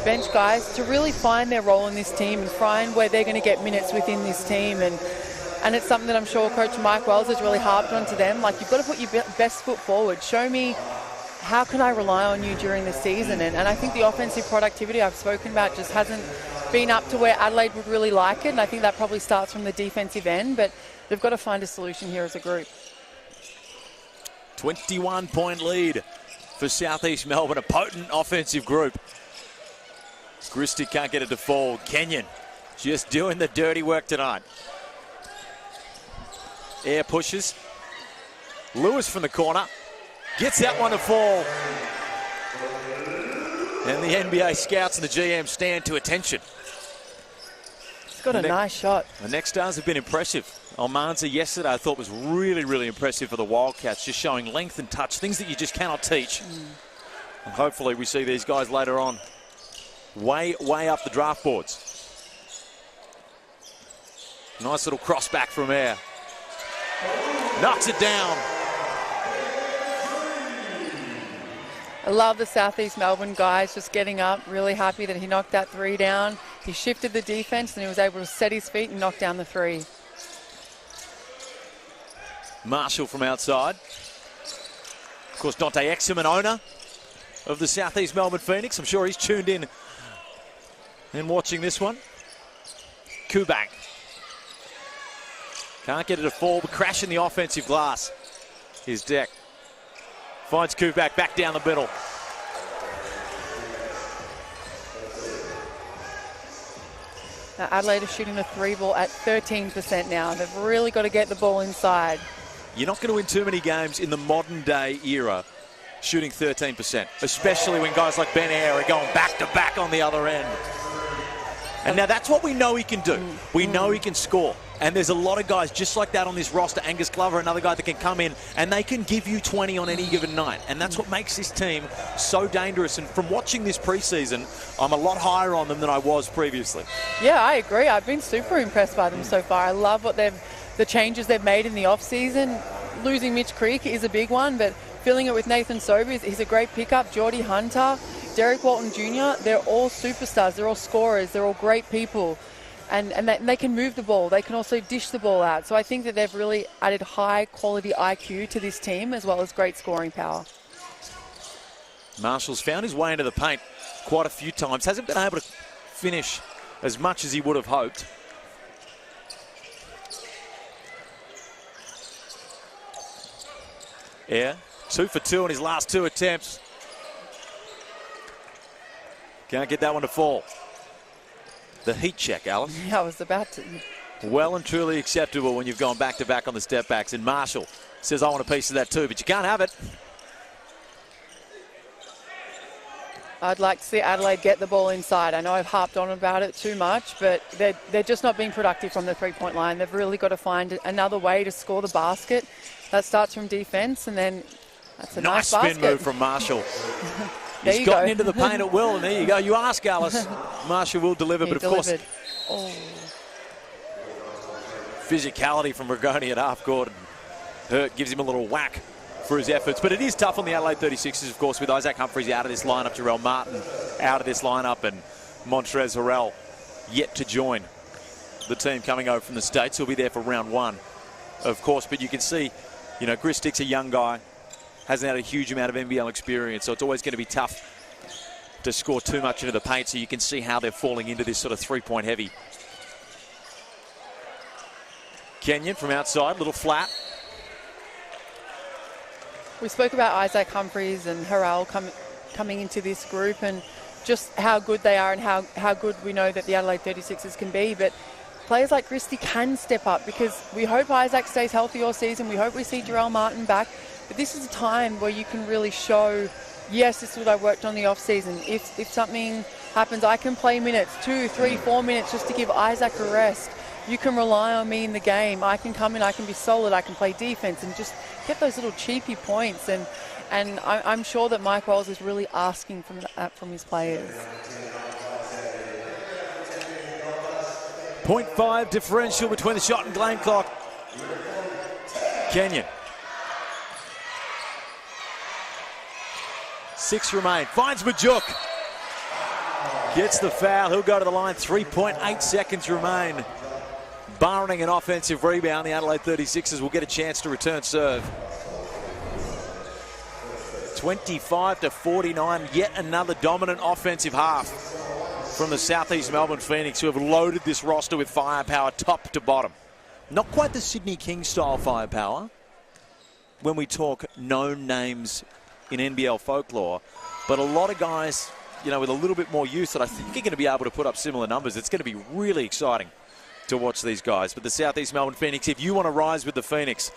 bench guys, to really find their role in this team and find where they're going to get minutes within this team. And it's something that I'm sure Coach Mike Wells has really harped onto them. Like, you've got to put your best foot forward. Show me, how can I rely on you during the season? And I think the offensive productivity I've spoken about just hasn't been up to where Adelaide would really like it. And I think that probably starts from the defensive end. But they've got to find a solution here as a group. 21-point lead for Southeast Melbourne, a potent offensive group. Gristic can't get it to fall. Kenyon just doing the dirty work tonight. Air pushes. Lewis from the corner. Gets that one to fall. And the NBA scouts and the GM stand to attention. He's got a nice shot. The next stars have been impressive. Almanza yesterday I thought was really, really impressive for the Wildcats, just showing length and touch, things that you just cannot teach. And hopefully we see these guys later on way up the draft boards. Nice little cross back from Air. Knocks it down. I love the Southeast Melbourne guys just getting up, really happy that he knocked that 3 down. He shifted the defense and he was able to set his feet and knock down the 3. Marshall from outside. Of course, Dante Exum, owner of the Southeast Melbourne Phoenix. I'm sure he's tuned in and watching this one. Kubak. Can't get it to fall, but crashing the offensive glass. Here's Deck. Finds Kubak back down the middle. Now Adelaide is shooting the 3 ball at 13% now. They've really got to get the ball inside. You're not going to win too many games in the modern day era shooting 13%, especially when guys like Ben Air are going back to back on the other end. And now that's what we know he can do. We know he can score. And there's a lot of guys just like that on this roster. Angus Glover, another guy that can come in and they can give you 20 on any given night. And that's what makes this team so dangerous. And from watching this preseason, I'm a lot higher on them than I was previously. Yeah, I agree. I've been super impressed by them so far. I love what the changes they've made in the off-season. Losing Mitch Creek is a big one, but filling it with Nathan Sobey, he's a great pickup. Geordie Hunter, Derek Walton Jr., they're all superstars. They're all scorers. They're all great people. And they can move the ball. They can also dish the ball out. So I think that they've really added high-quality IQ to this team as well as great scoring power. Marshall's found his way into the paint quite a few times. Hasn't been able to finish as much as he would have hoped. Yeah, 2 for 2 in his last 2 attempts. Can't get that one to fall. The heat check, Alice. Yeah, I was about to. Well and truly acceptable when you've gone back-to-back on the step-backs. And Marshall says, I want a piece of that too, but you can't have it. I'd like to see Adelaide get the ball inside. I know I've harped on about it too much, but they're just not being productive from the three-point line. They've really got to find another way to score the basket. That starts from defense, and then that's a nice spin basket. move from Marshall. He's gotten into the paint at will, and there you go. You ask Alice. Marshall will deliver, but of course, physicality from Rigoni at half court. Hurt gives him a little whack for his efforts. But it is tough on the Adelaide 36ers, of course, with Isaac Humphries out of this lineup, Jarrell Martin out of this lineup, and Montrezl Harrell yet to join the team coming over from the States. He'll be there for round 1, of course. But you can see, you know, Chris Stick's a young guy. Hasn't had a huge amount of NBL experience, so it's always going to be tough to score too much into the paint, so you can see how they're falling into this sort of three-point heavy. Kenyon from outside, little flat. We spoke about Isaac Humphries and Harrell coming into this group and just how good they are and how good we know that the Adelaide 36ers can be, but players like Christie can step up because we hope Isaac stays healthy all season. We hope we see Jarrell Martin back. But this is a time where you can really show, yes, this is what I worked on the off-season. If something happens, I can play minutes, 2, 3, 4 minutes just to give Isaac a rest. You can rely on me in the game. I can come in, I can be solid, I can play defense and just get those little cheeky points. And I'm sure that Mike Wells is really asking from his players. 0.5 differential between the shot and game clock. Kenyon. 6 remain. Finds Majuk. Gets the foul. He'll go to the line. 3.8 seconds remain. Barring an offensive rebound, the Adelaide 36ers will get a chance to return serve. 25-49. Yet another dominant offensive half from the Southeast Melbourne Phoenix, who have loaded this roster with firepower top to bottom. Not quite the Sydney Kings style firepower when we talk known names in NBL folklore, but a lot of guys, you know, with a little bit more youth that I think are going to be able to put up similar numbers. It's going to be really exciting to watch these guys. But the Southeast Melbourne Phoenix, if you want to rise with the Phoenix,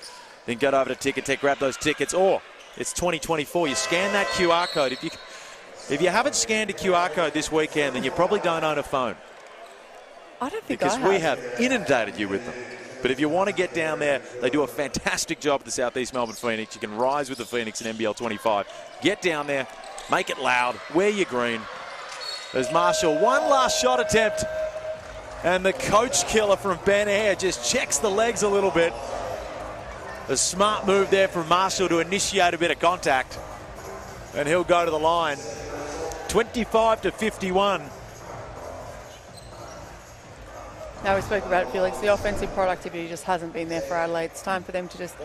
then go over to Ticket Tech, grab those tickets, or it's 2024. You scan that QR code. If you haven't scanned a QR code this weekend, then you probably don't own a phone. I don't think because we have inundated you with them. But if you want to get down there, they do a fantastic job at the Southeast Melbourne Phoenix. You can rise with the Phoenix in NBL 25. Get down there, make it loud, wear your green. There's Marshall, one last shot attempt. And the coach killer from Ben Air just checks the legs a little bit. A smart move there from Marshall to initiate a bit of contact. And he'll go to the line. 25-51. Now we spoke about it, Felix. The offensive productivity just hasn't been there for Adelaide. It's time for them to just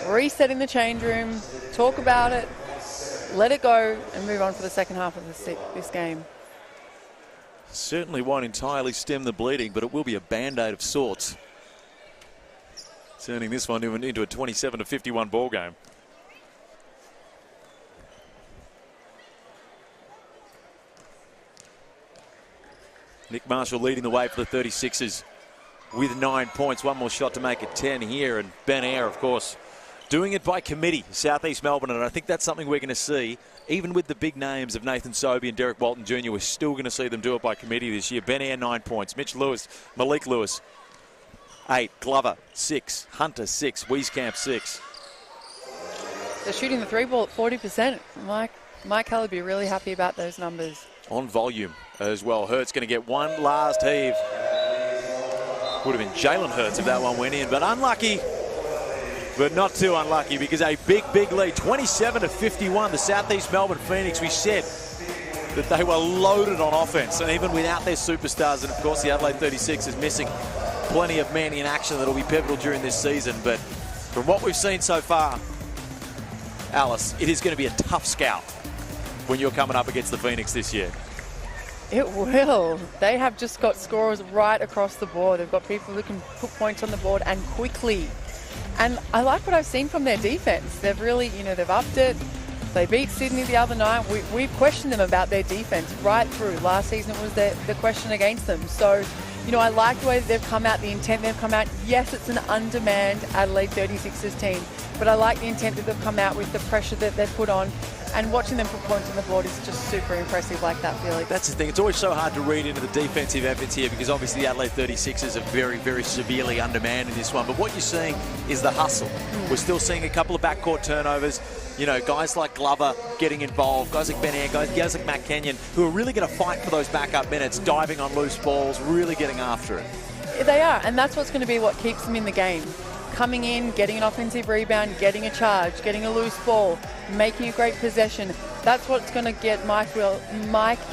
reset in the change room, talk about it, let it go, and move on for the second half of this game. Certainly won't entirely stem the bleeding, but it will be a band-aid of sorts. Turning this one into a 27-51 ball game. Nick Marshall leading the way for the 36ers with 9 points. One more shot to make it 10 here. And Ben Air, of course, doing it by committee, South East Melbourne. And I think that's something we're going to see. Even with the big names of Nathan Sobey and Derek Walton Jr., we're still going to see them do it by committee this year. Ben Air, 9 points. Mitch Lewis, Malik Lewis, 8. Glover, 6. Hunter, 6. Wieskamp, 6. They're shooting the 3-ball at 40%. Mike Kelly would be really happy about those numbers. On volume as well. Hurts going to get one last heave. Would have been Jalen Hurts if that one went in, but unlucky. But not too unlucky, because a big lead, 27-51. The South East Melbourne Phoenix, we said that they were loaded on offense, and even without their superstars, and of course the Adelaide 36 is missing plenty of men in action that will be pivotal during this season. But from what we've seen so far, Alice, it is going to be a tough scout when you're coming up against the Phoenix this year. It will. They have just got scorers right across the board. They've got people who can put points on the board and quickly. And I like what I've seen from their defense. They've really, they've upped it. They beat Sydney the other night. We've questioned them about their defense right through. Last season it was the question against them. So, I like the way that they've come out, the intent they've come out. Yes, it's an undermanned Adelaide 36ers team, but I like the intent that they've come out with, the pressure that they've put on. And watching them put points on the board is just super impressive like that, Felix. That's the thing. It's always so hard to read into the defensive efforts here, because obviously the Adelaide 36ers are very severely undermanned in this one. But what you're seeing is the hustle. We're still seeing a couple of backcourt turnovers. Guys like Glover getting involved, guys like Ben Air, guys like Matt Kenyon, who are really going to fight for those backup minutes, diving on loose balls, really getting after it. They are, and that's what's going to be what keeps them in the game. Coming in, getting an offensive rebound, getting a charge, getting a loose ball, making a great possession. That's what's going to get Mike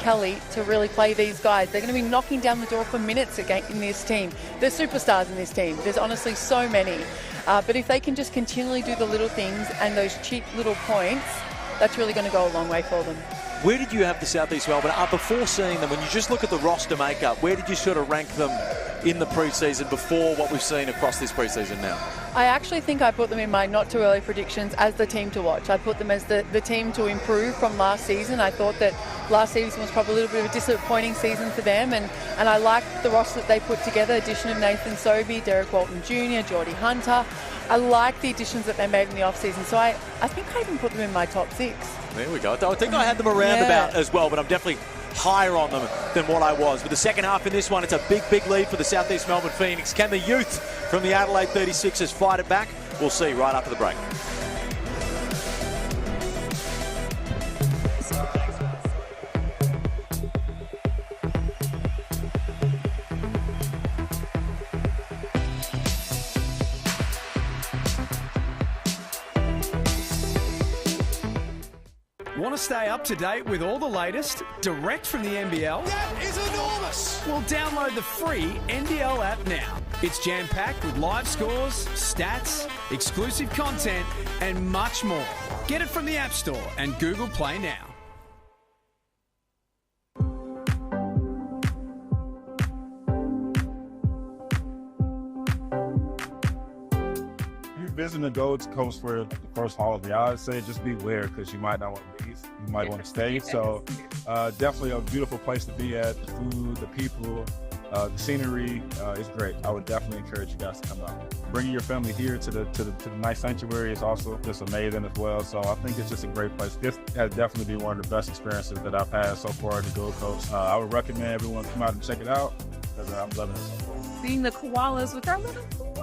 Kelly to really play these guys. They're going to be knocking down the door for minutes in this team. There's superstars in this team. There's honestly so many. But if they can just continually do the little things and those cheap little points, that's really going to go a long way for them. Where did you have the South East Melbourne? Before seeing them, when you just look at the roster makeup, where did you sort of rank them in the preseason before what we've seen across this preseason now? I actually think I put them in my not too early predictions as the team to watch. I put them as the team to improve from last season. I thought that last season was probably a little bit of a disappointing season for them, and I liked the roster that they put together. Addition of Nathan Sobey, Derek Walton Jr., Geordie Hunter. I like the additions that they made in the off-season, so I think I even put them in my top 6. There we go. I think I had them around about as well, but I'm definitely higher on them than what I was. With the second half in this one, it's a big lead for the South East Melbourne Phoenix. Can the youth from the Adelaide 36ers fight it back? We'll see right after the break. Want to stay up to date with all the latest, direct from the NBL? That is enormous! Well, download the free NBL app now. It's jam-packed with live scores, stats, exclusive content, and much more. Get it from the App Store and Google Play now. Visiting the Gold Coast for the first holiday, I would say just beware, because you might not want to leave. You might want to stay. So definitely a beautiful place to be at. The food, the people, the scenery is great. I would definitely encourage you guys to come out. Bringing your family here to the nice sanctuary is also just amazing as well. So I think it's just a great place. This has definitely been one of the best experiences that I've had so far at the Gold Coast. I would recommend everyone come out and check it out, because I'm loving it so far. Seeing the koalas with our little koalas.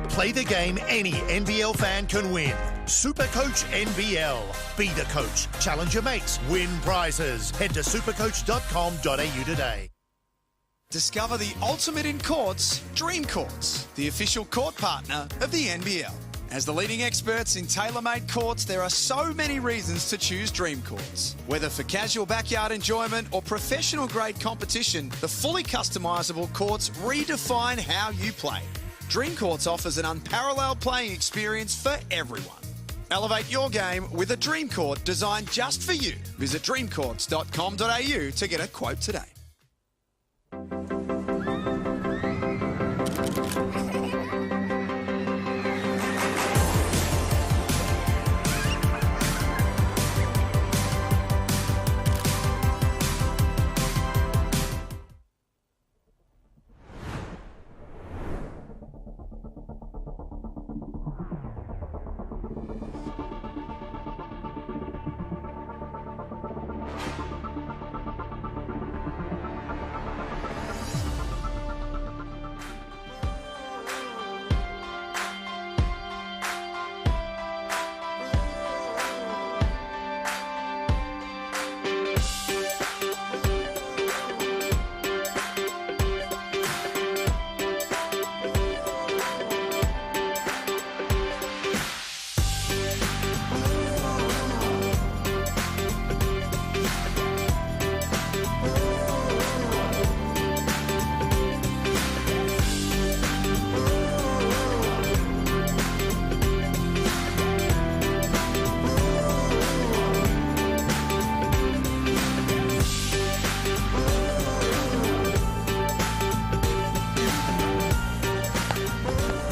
Play the game any NBL fan can win. Supercoach NBL. Be the coach. Challenge your mates. Win prizes. Head to supercoach.com.au today. Discover the ultimate in courts, Dream Courts, the official court partner of the NBL. As the leading experts in tailor-made courts, there are so many reasons to choose Dream Courts. Whether for casual backyard enjoyment or professional-grade competition, the fully customisable courts redefine how you play. Dream Courts offers an unparalleled playing experience for everyone. Elevate your game with a Dream Court designed just for you. Visit dreamcourts.com.au to get a quote today.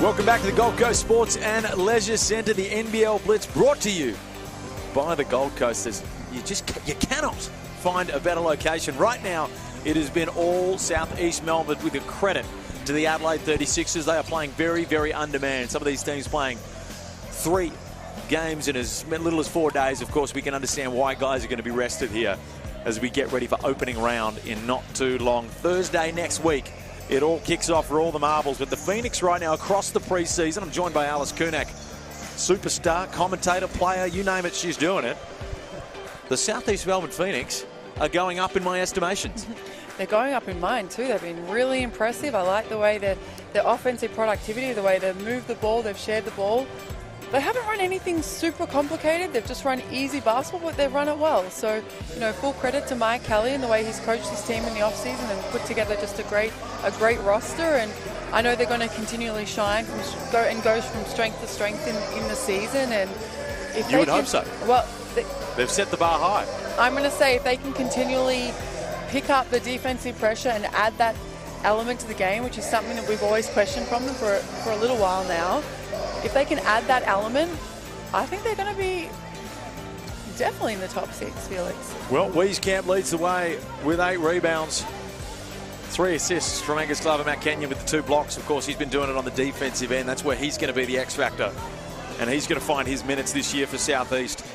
Welcome back to the Gold Coast Sports and Leisure Centre, the NBL Blitz, brought to you by the Gold Coasters. You cannot find a better location. Right now, it has been all southeast Melbourne with a credit to the Adelaide 36ers. They are playing very, very undermanned. Some of these teams playing 3 games in as little as 4 days. Of course, we can understand why guys are going to be rested here as we get ready for opening round in not too long. Thursday next week. It all kicks off for all the marbles. But the Phoenix right now across the preseason. I'm joined by Alice Kunak, superstar, commentator, player, you name it, she's doing it. The Southeast Melbourne Phoenix are going up in my estimations. They're going up in mine too. They've been really impressive. I like the way their offensive productivity, the way they've moved the ball, they've shared the ball. They haven't run anything super complicated. They've just run easy basketball, but they've run it well. So, full credit to Mike Kelly and the way he's coached his team in the off-season and put together just a great roster. And I know they're going to continually shine and goes from strength to strength in the season. And if you would hope so. Well, they've set the bar high. I'm going to say if they can continually pick up the defensive pressure and add that element to the game, which is something that we've always questioned from them for a little while now. If they can add that element, I think they're going to be definitely in the top 6, Felix. Well, Wieskamp leads the way with 8 rebounds, 3 assists from Angus Glover. Matt Kenyon with the 2 blocks. Of course, he's been doing it on the defensive end. That's where he's going to be the X factor. And he's going to find his minutes this year for Southeast.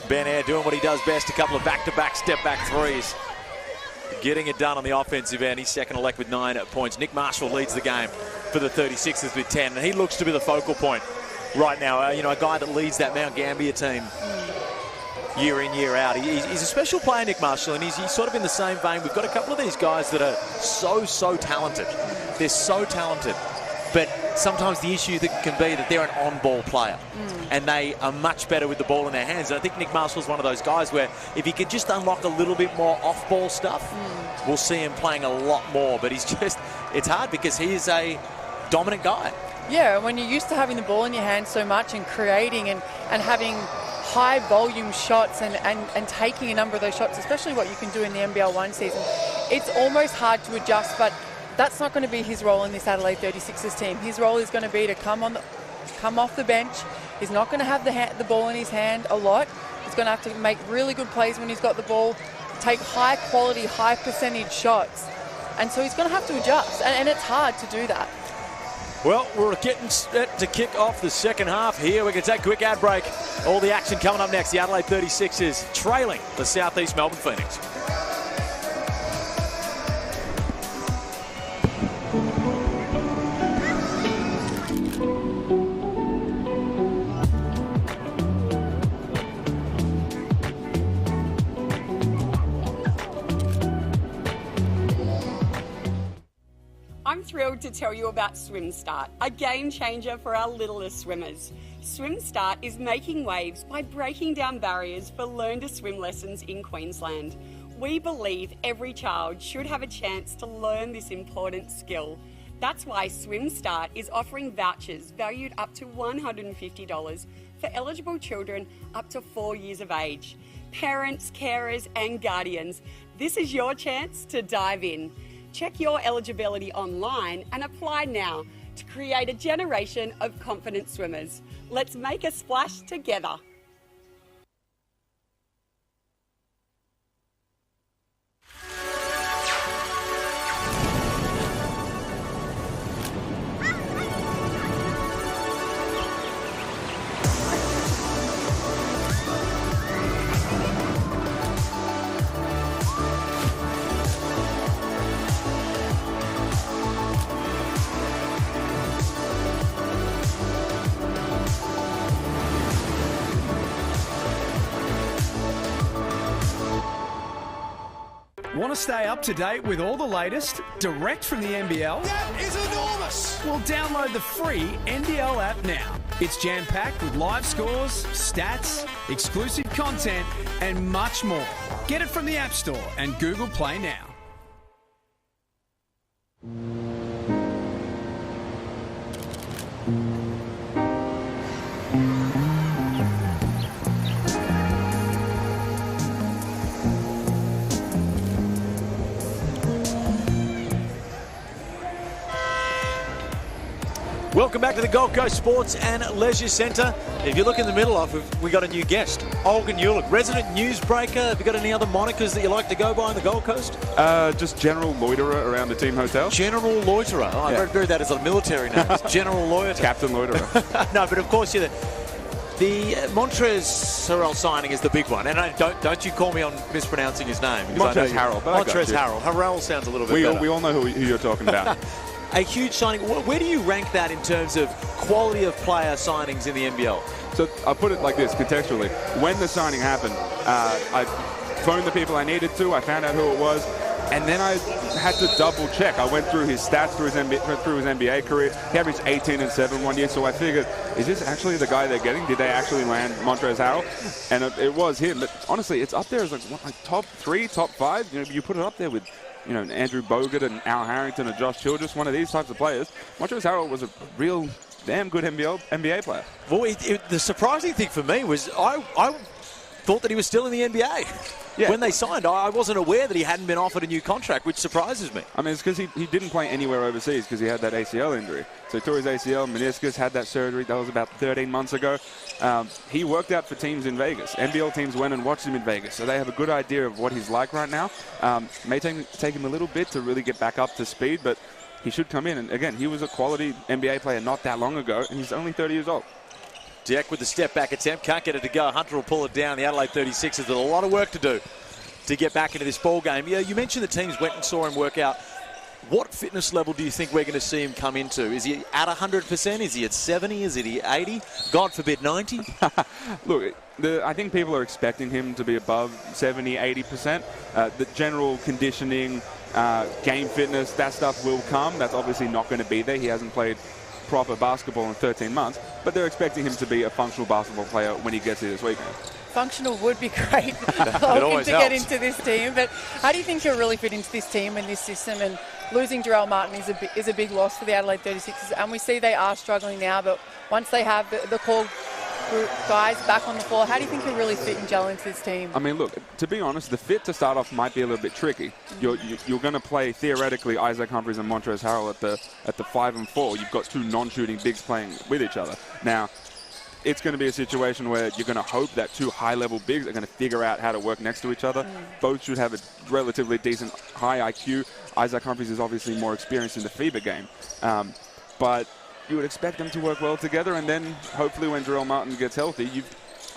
Ben Eyre doing what he does best, a couple of back-to-back step-back threes. Getting it done on the offensive end. He's second elect with 9 points. Nick Marshall leads the game for the 36ers with 10. And he looks to be the focal point right now. A guy that leads that Mount Gambier team year in, year out. He's a special player, Nick Marshall, and he's sort of in the same vein. We've got a couple of these guys that are so talented. They're so talented. But sometimes the issue that can be that they're an on-ball player. And they are much better with the ball in their hands. And I think Nick Marshall's one of those guys where if he could just unlock a little bit more off-ball stuff, we'll see him playing a lot more. But it's hard because he is a dominant guy. Yeah, when you're used to having the ball in your hands so much and creating and having high volume shots and taking a number of those shots, especially what you can do in the NBL 1 season, it's almost hard to adjust, but that's not going to be his role in this Adelaide 36ers team. His role is going to be to come off the bench. He's not going to have the ball in his hand a lot. He's going to have to make really good plays when he's got the ball, take high quality, high percentage shots. And so he's going to have to adjust, and it's hard to do that. Well, we're getting set to kick off the second half here. We're going to take a quick ad break. All the action coming up next. The Adelaide 36ers trailing the Southeast Melbourne Phoenix. thrilled to tell you about Swim Start, a game changer for our littlest swimmers. Swim Start is making waves by breaking down barriers for learn to swim lessons in Queensland. We believe every child should have a chance to learn this important skill. That's why Swim Start is offering vouchers valued up to $150 for eligible children up to 4 years of age. Parents, carers and guardians, this is your chance to dive in. Check your eligibility online and apply now to create a generation of confident swimmers. Let's make a splash together. Want to stay up to date with all the latest direct from the NBL? That is enormous! Well, download the free NBL app now. It's jam-packed with live scores, stats, exclusive content, and much more. Get it from the App Store and Google Play now. Welcome back to the Gold Coast Sports and Leisure Centre. If you look in the middle of, we got a new guest, Olgun Ulick, resident newsbreaker. Have you got any other monikers that you like to go by on the Gold Coast? Just general loiterer around the team hotel. General Loiterer. Oh, I read that as a military name. It's General Loiterer. Captain Loiterer. No, but of course you're the Montrezl Harrell signing is the big one, and don't you call me on mispronouncing his name. Montrezl Harrell. Montrezl Harrell. Harrell sounds a little bit better. We all know who you're talking about. A huge signing. Where do you rank that in terms of quality of player signings in the NBL? So I'll put it like this, contextually. When the signing happened, I phoned the people I needed to. I found out who it was. And then I had to double check. I went through his stats through his NBA career. He averaged 18-7 one year. So I figured, is this actually the guy they're getting? Did they actually land Montrezl Harrell? And it was him. But honestly, it's up there as like top 3, top 5. You know, you put it up there with, you know, Andrew Bogut and Al Harrington and Josh Childress, one of these types of players. Montrezl Harrell was a real damn good NBA player. Well, the surprising thing for me was I thought that he was still in the NBA. Yeah. When they signed, I wasn't aware that he hadn't been offered a new contract, which surprises me. I mean, it's because he didn't play anywhere overseas because he had that ACL injury. So he tore his ACL, meniscus, had that surgery. That was about 13 months ago. He worked out for teams in Vegas. NBL teams went and watched him in Vegas, so they have a good idea of what he's like right now. May take him a little bit to really get back up to speed, but he should come in. And again, he was a quality NBA player not that long ago, and he's only 30 years old. Jack with the step-back attempt. Can't get it to go. Hunter will pull it down. The Adelaide 36ers have got a lot of work to do to get back into this ball game. Yeah, you mentioned the teams went and saw him work out. What fitness level do you think we're going to see him come into? Is he at 100%? Is he at 70? Is he 80? God forbid 90? Look, I think people are expecting him to be above 70, 80%. The general conditioning, game fitness, that stuff will come. That's obviously not going to be there. He hasn't played proper basketball in 13 months, but they're expecting him to be a functional basketball player when he gets here this weekend. Functional would be great to get into this team, but how do you think he'll really fit into this team and this system? And losing Jarrell Martin is a big loss for the Adelaide 36ers, and we see they are struggling now, but once they have the core group guys back on the floor, how do you think he'll really fit and gel into this team? I mean, look, to be honest, the fit to start off might be a little bit tricky. You're going to play, theoretically, Isaac Humphries and Montrezl Harrell at the 5 and 4. You've got 2 non-shooting bigs playing with each other. Now, it's going to be a situation where you're going to hope that 2 high-level bigs are going to figure out how to work next to each other. Both should have a relatively decent high IQ. Isaac Humphries is obviously more experienced in the FIBA game. But you would expect them to work well together, and then hopefully when Jarrell Martin gets healthy,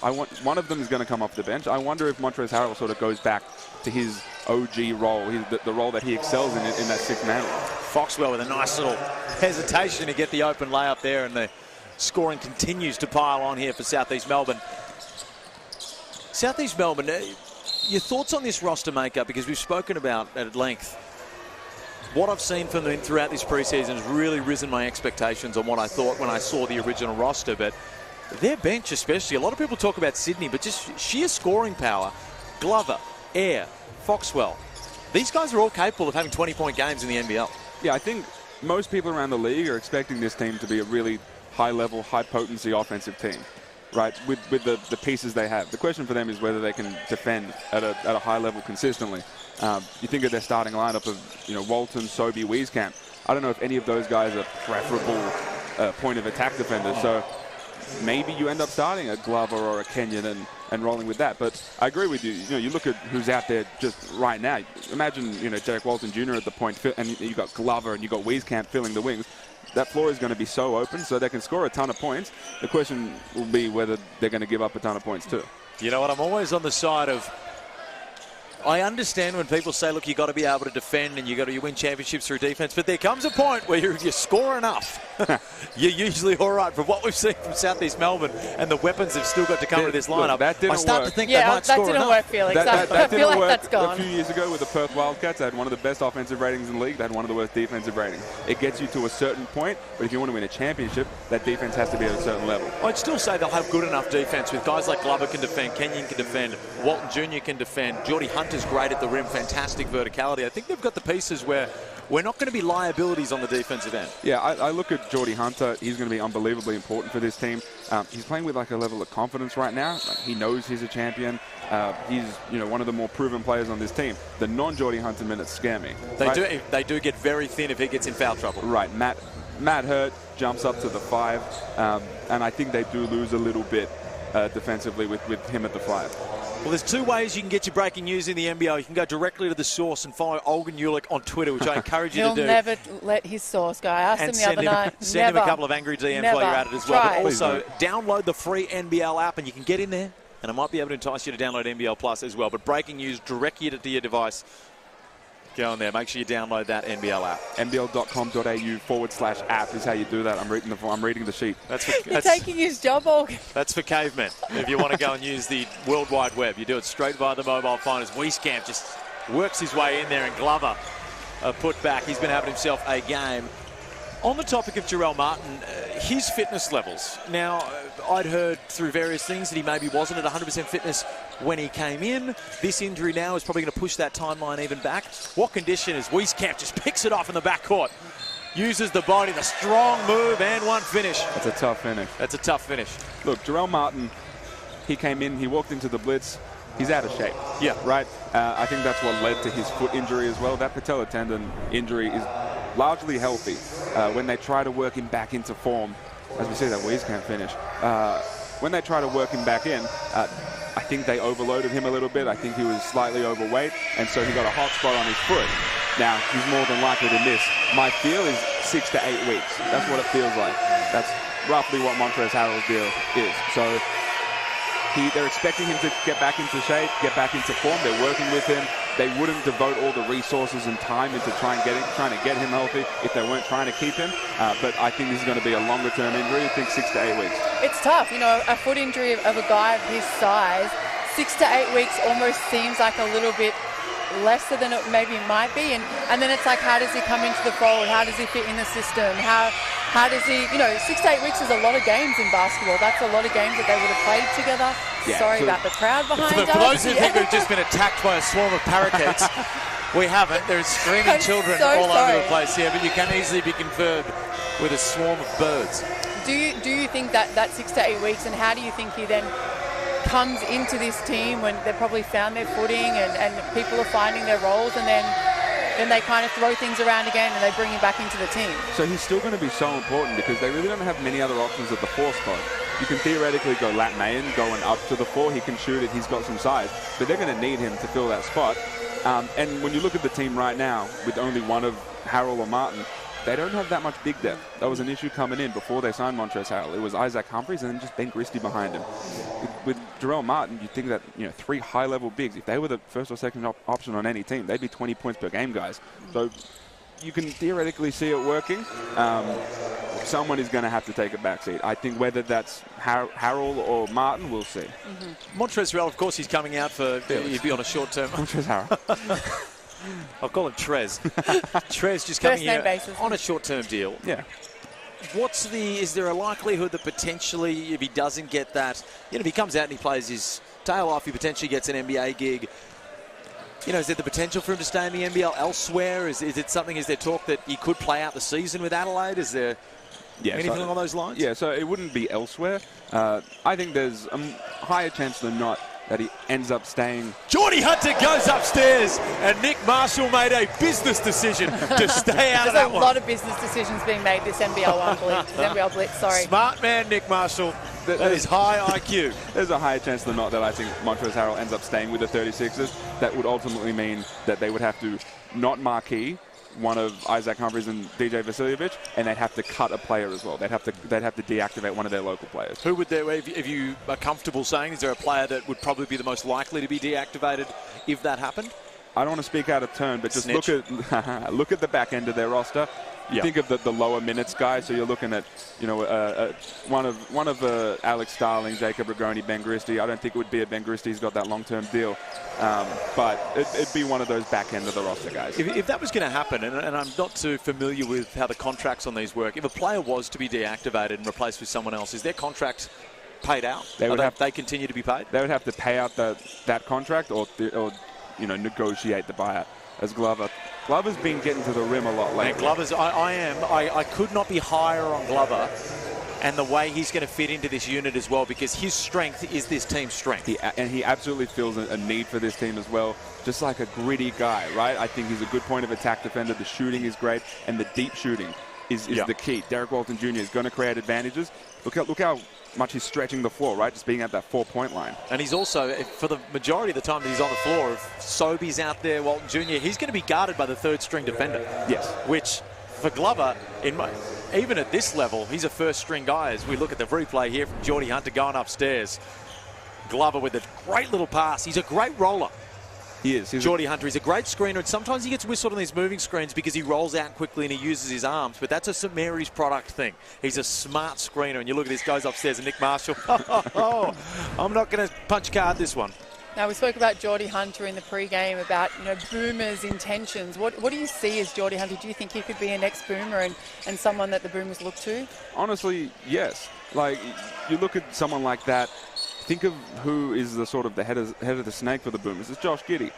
one of them is going to come off the bench. I wonder if Montrezl Harrell sort of goes back to his OG role, the role that he excels in that 6-man role. Foxwell with a nice little hesitation to get the open layup there, and the scoring continues to pile on here for Southeast Melbourne. Southeast Melbourne, your thoughts on this roster makeup, because we've spoken about at length what I've seen from them throughout this preseason has really risen my expectations on what I thought when I saw the original roster. But their bench especially, a lot of people talk about Sydney, but just sheer scoring power. Glover, Eyre, Foxwell. These guys are all capable of having 20-point games in the NBL. Yeah, I think most people around the league are expecting this team to be a really high-level, high-potency offensive team, right, with the pieces they have. The question for them is whether they can defend at a high level consistently. You think of their starting lineup of, Walton, Sobey, Wieskamp. I don't know if any of those guys are preferable point of attack defenders. So maybe you end up starting a Glover or a Kenyon and rolling with that. But I agree with you. You look at who's out there just right now. Imagine, Derek Walton Jr. at the point, and you got Glover and you got Wieskamp filling the wings. That floor is going to be so open, so they can score a ton of points. The question will be whether they're going to give up a ton of points too. You know what? I'm always on the side of, I understand when people say, look, you got to be able to defend and you win championships through defense, but there comes a point where if you score enough, you're usually all right. From what we've seen from South East Melbourne and the weapons they've still got to come to this lineup, I start to think they might score enough. Yeah, that didn't work, Felix. That I feel like work that's gone. A few years ago with the Perth Wildcats, they had one of the best offensive ratings in the league. They had one of the worst defensive ratings. It gets you to a certain point, but if you want to win a championship, that defense has to be at a certain level. I'd still say they'll have good enough defense with guys like Glover can defend, Kenyon can defend, Walton Jr. can defend, Geordie Hunter's great at the rim, fantastic verticality. I think they've got the pieces where we're not going to be liabilities on the defensive end. Yeah, I look at Geordie Hunter. He's going to be unbelievably important for this team. He's playing with like a level of confidence right now. Like, he knows he's a champion. He's one of the more proven players on this team. The non-Geordie Hunter minutes scare me. They do get very thin if he gets in foul trouble. Right, Matt Hurt jumps up to the 5, and I think they do lose a little bit defensively with him at the 5. Well, there's two ways you can get your breaking news in the NBL. You can go directly to the source and follow Olgun Ulick on Twitter, which I encourage you to do. He'll never let his source go. I asked him the other night. Send him a couple of angry DMs while you're at it as well. But also, download the free NBL app, and you can get in there, and I might be able to entice you to download NBL Plus as well. But breaking news directly to your device. Go on there. Make sure you download that NBL app. NBL.com.au/app is how you do that. I'm reading the sheet. You're taking his job, Olgun. That's for cavemen. If you want to go and use the World Wide Web, you do it straight via the mobile phone as Wieskamp just works his way in there, and Glover put back. He's been having himself a game. On the topic of Jarrell Martin, his fitness levels. Now, I'd heard through various things that he maybe wasn't at 100% fitness when he came in. This injury now is probably going to push that timeline even back. What condition is Wieskamp? Just picks it off in the backcourt. Uses the body, the strong move, and one finish. That's a tough finish. That's a tough finish. Look, Jarrell Martin, he came in, he walked into the Blitz. He's out of shape. Yeah. Right? I think that's what led to his foot injury as well. That patella tendon injury is largely healthy. When they try to work him back into form, as we see that Wieskamp finish, when they try to work him back in, I think they overloaded him a little bit. I think he was slightly overweight, and so he got a hot spot on his foot. Now, he's more than likely to miss. My feel is 6 to 8 weeks. That's what it feels like. That's roughly what Montrezl Harrell's deal is. So they're expecting him to get back into shape, get back into form. They're working with him. They wouldn't devote all the resources and time into trying to get him healthy if they weren't trying to keep him. But I think this is going to be a longer-term injury. I think 6 to 8 weeks. It's tough. A foot injury of a guy of his size, 6 to 8 weeks almost seems like a little bit lesser than it maybe might be. And then it's like, how does he come into the fold? How does he fit in the system? How does he, 6 to 8 weeks is a lot of games in basketball. That's a lot of games that they would have played together. Yeah, Sorry about the crowd behind us. For those who think we've just been attacked by a swarm of parakeets, we haven't. There's screaming children all over the place here, but you can easily be conferred with a swarm of birds. Do you think that 6 to 8 weeks, and how do you think he then comes into this team when they've probably found their footing and people are finding their roles, and then they kind of throw things around again and they bring him back into the team? So he's still going to be so important because they really don't have many other options at the 4 spot. You can theoretically go Lat Mayen going up to the 4. He can shoot it. He's got some size. But they're going to need him to fill that spot. And when you look at the team right now with only one of Harrell or Martin, they don't have that much big depth. That was an issue coming in before they signed Montrezl Harrell. It was Isaac Humphries and then just Ben Christie behind him. With Jarrell Martin, you think that 3 high-level bigs, if they were the first or second option on any team, they'd be 20 points per game guys. So you can theoretically see it working. Someone is going to have to take a backseat. I think whether that's Harrell or Martin, we'll see. Montrezl Harrell, of course, he's coming out for he'd be on a short term. Montrezl Harrell. I'll call him Trez. Trez just coming here basis. on a short-term deal. Yeah. Is there a likelihood that potentially, if he doesn't get that, if he comes out and he plays his tail off, he potentially gets an NBA gig? Is there the potential for him to stay in the NBL elsewhere? Is it something, is there talk that he could play out the season with Adelaide? Is there anything along those lines? Yeah, so it wouldn't be elsewhere. I think there's a higher chance than not that he ends up staying. Geordie Hunter goes upstairs, and Nick Marshall made a business decision to stay out of that one. There's a lot of business decisions being made this NBL Blitz, sorry. Smart man, Nick Marshall. That is high IQ. There's a higher chance than not that I think Montrezl Harrell ends up staying with the 36ers. That would ultimately mean that they would have to not marquee one of Isaac Humphries and DJ Vasiljevic, and they'd have to cut a player as well. They'd have to deactivate one of their local players. Who would they? If you are comfortable saying, is there a player that would probably be the most likely to be deactivated if that happened? I don't want to speak out of turn, but just look at the back end of their roster. You think of the lower minutes guys, so you're looking at one of Alex Starling, Jacob Rigoni, Ben Christie. I don't think it would be a Ben Christie. He's got that long-term deal, but it'd be one of those back end of the roster guys. If that was going to happen, and I'm not too familiar with how the contracts on these work, if a player was to be deactivated and replaced with someone else, is their contract paid out? They continue to be paid? They would have to pay out that contract or negotiate the buyout. As Glover's been getting to the rim a lot lately. And Glover's, I could not be higher on Glover and the way he's going to fit into this unit as well, because his strength is this team's strength. He absolutely feels a need for this team as well. Just like a gritty guy, right? I think he's a good point of attack defender. The shooting is great, and the deep shooting is the key. Derek Walton Jr. is going to create advantages. Look how much he's stretching the floor, right? Just being at that 4-point line. And he's also, for the majority of the time that he's on the floor, if Sobey's out there, Walton Jr., he's going to be guarded by the third-string defender. Yes. Which, for Glover, even at this level, he's a first-string guy. As we look at the replay here from Geordie Hunter going upstairs. Glover with a great little pass. He's a great roller. He is. Geordie Hunter, he's a great screener, and sometimes he gets whistled on these moving screens because he rolls out quickly and he uses his arms, but that's a St Mary's product thing. He's a smart screener, and you look at this, goes upstairs, and Nick Marshall, I'm not going to punch card this one. Now, we spoke about Geordie Hunter in the pre-game about, Boomer's intentions. What do you see as Geordie Hunter? Do you think he could be a next Boomer and someone that the Boomers look to? Honestly, yes. Like, you look at someone like that, think of who is the sort of the head of the snake for the Boomers. It's Josh Giddey.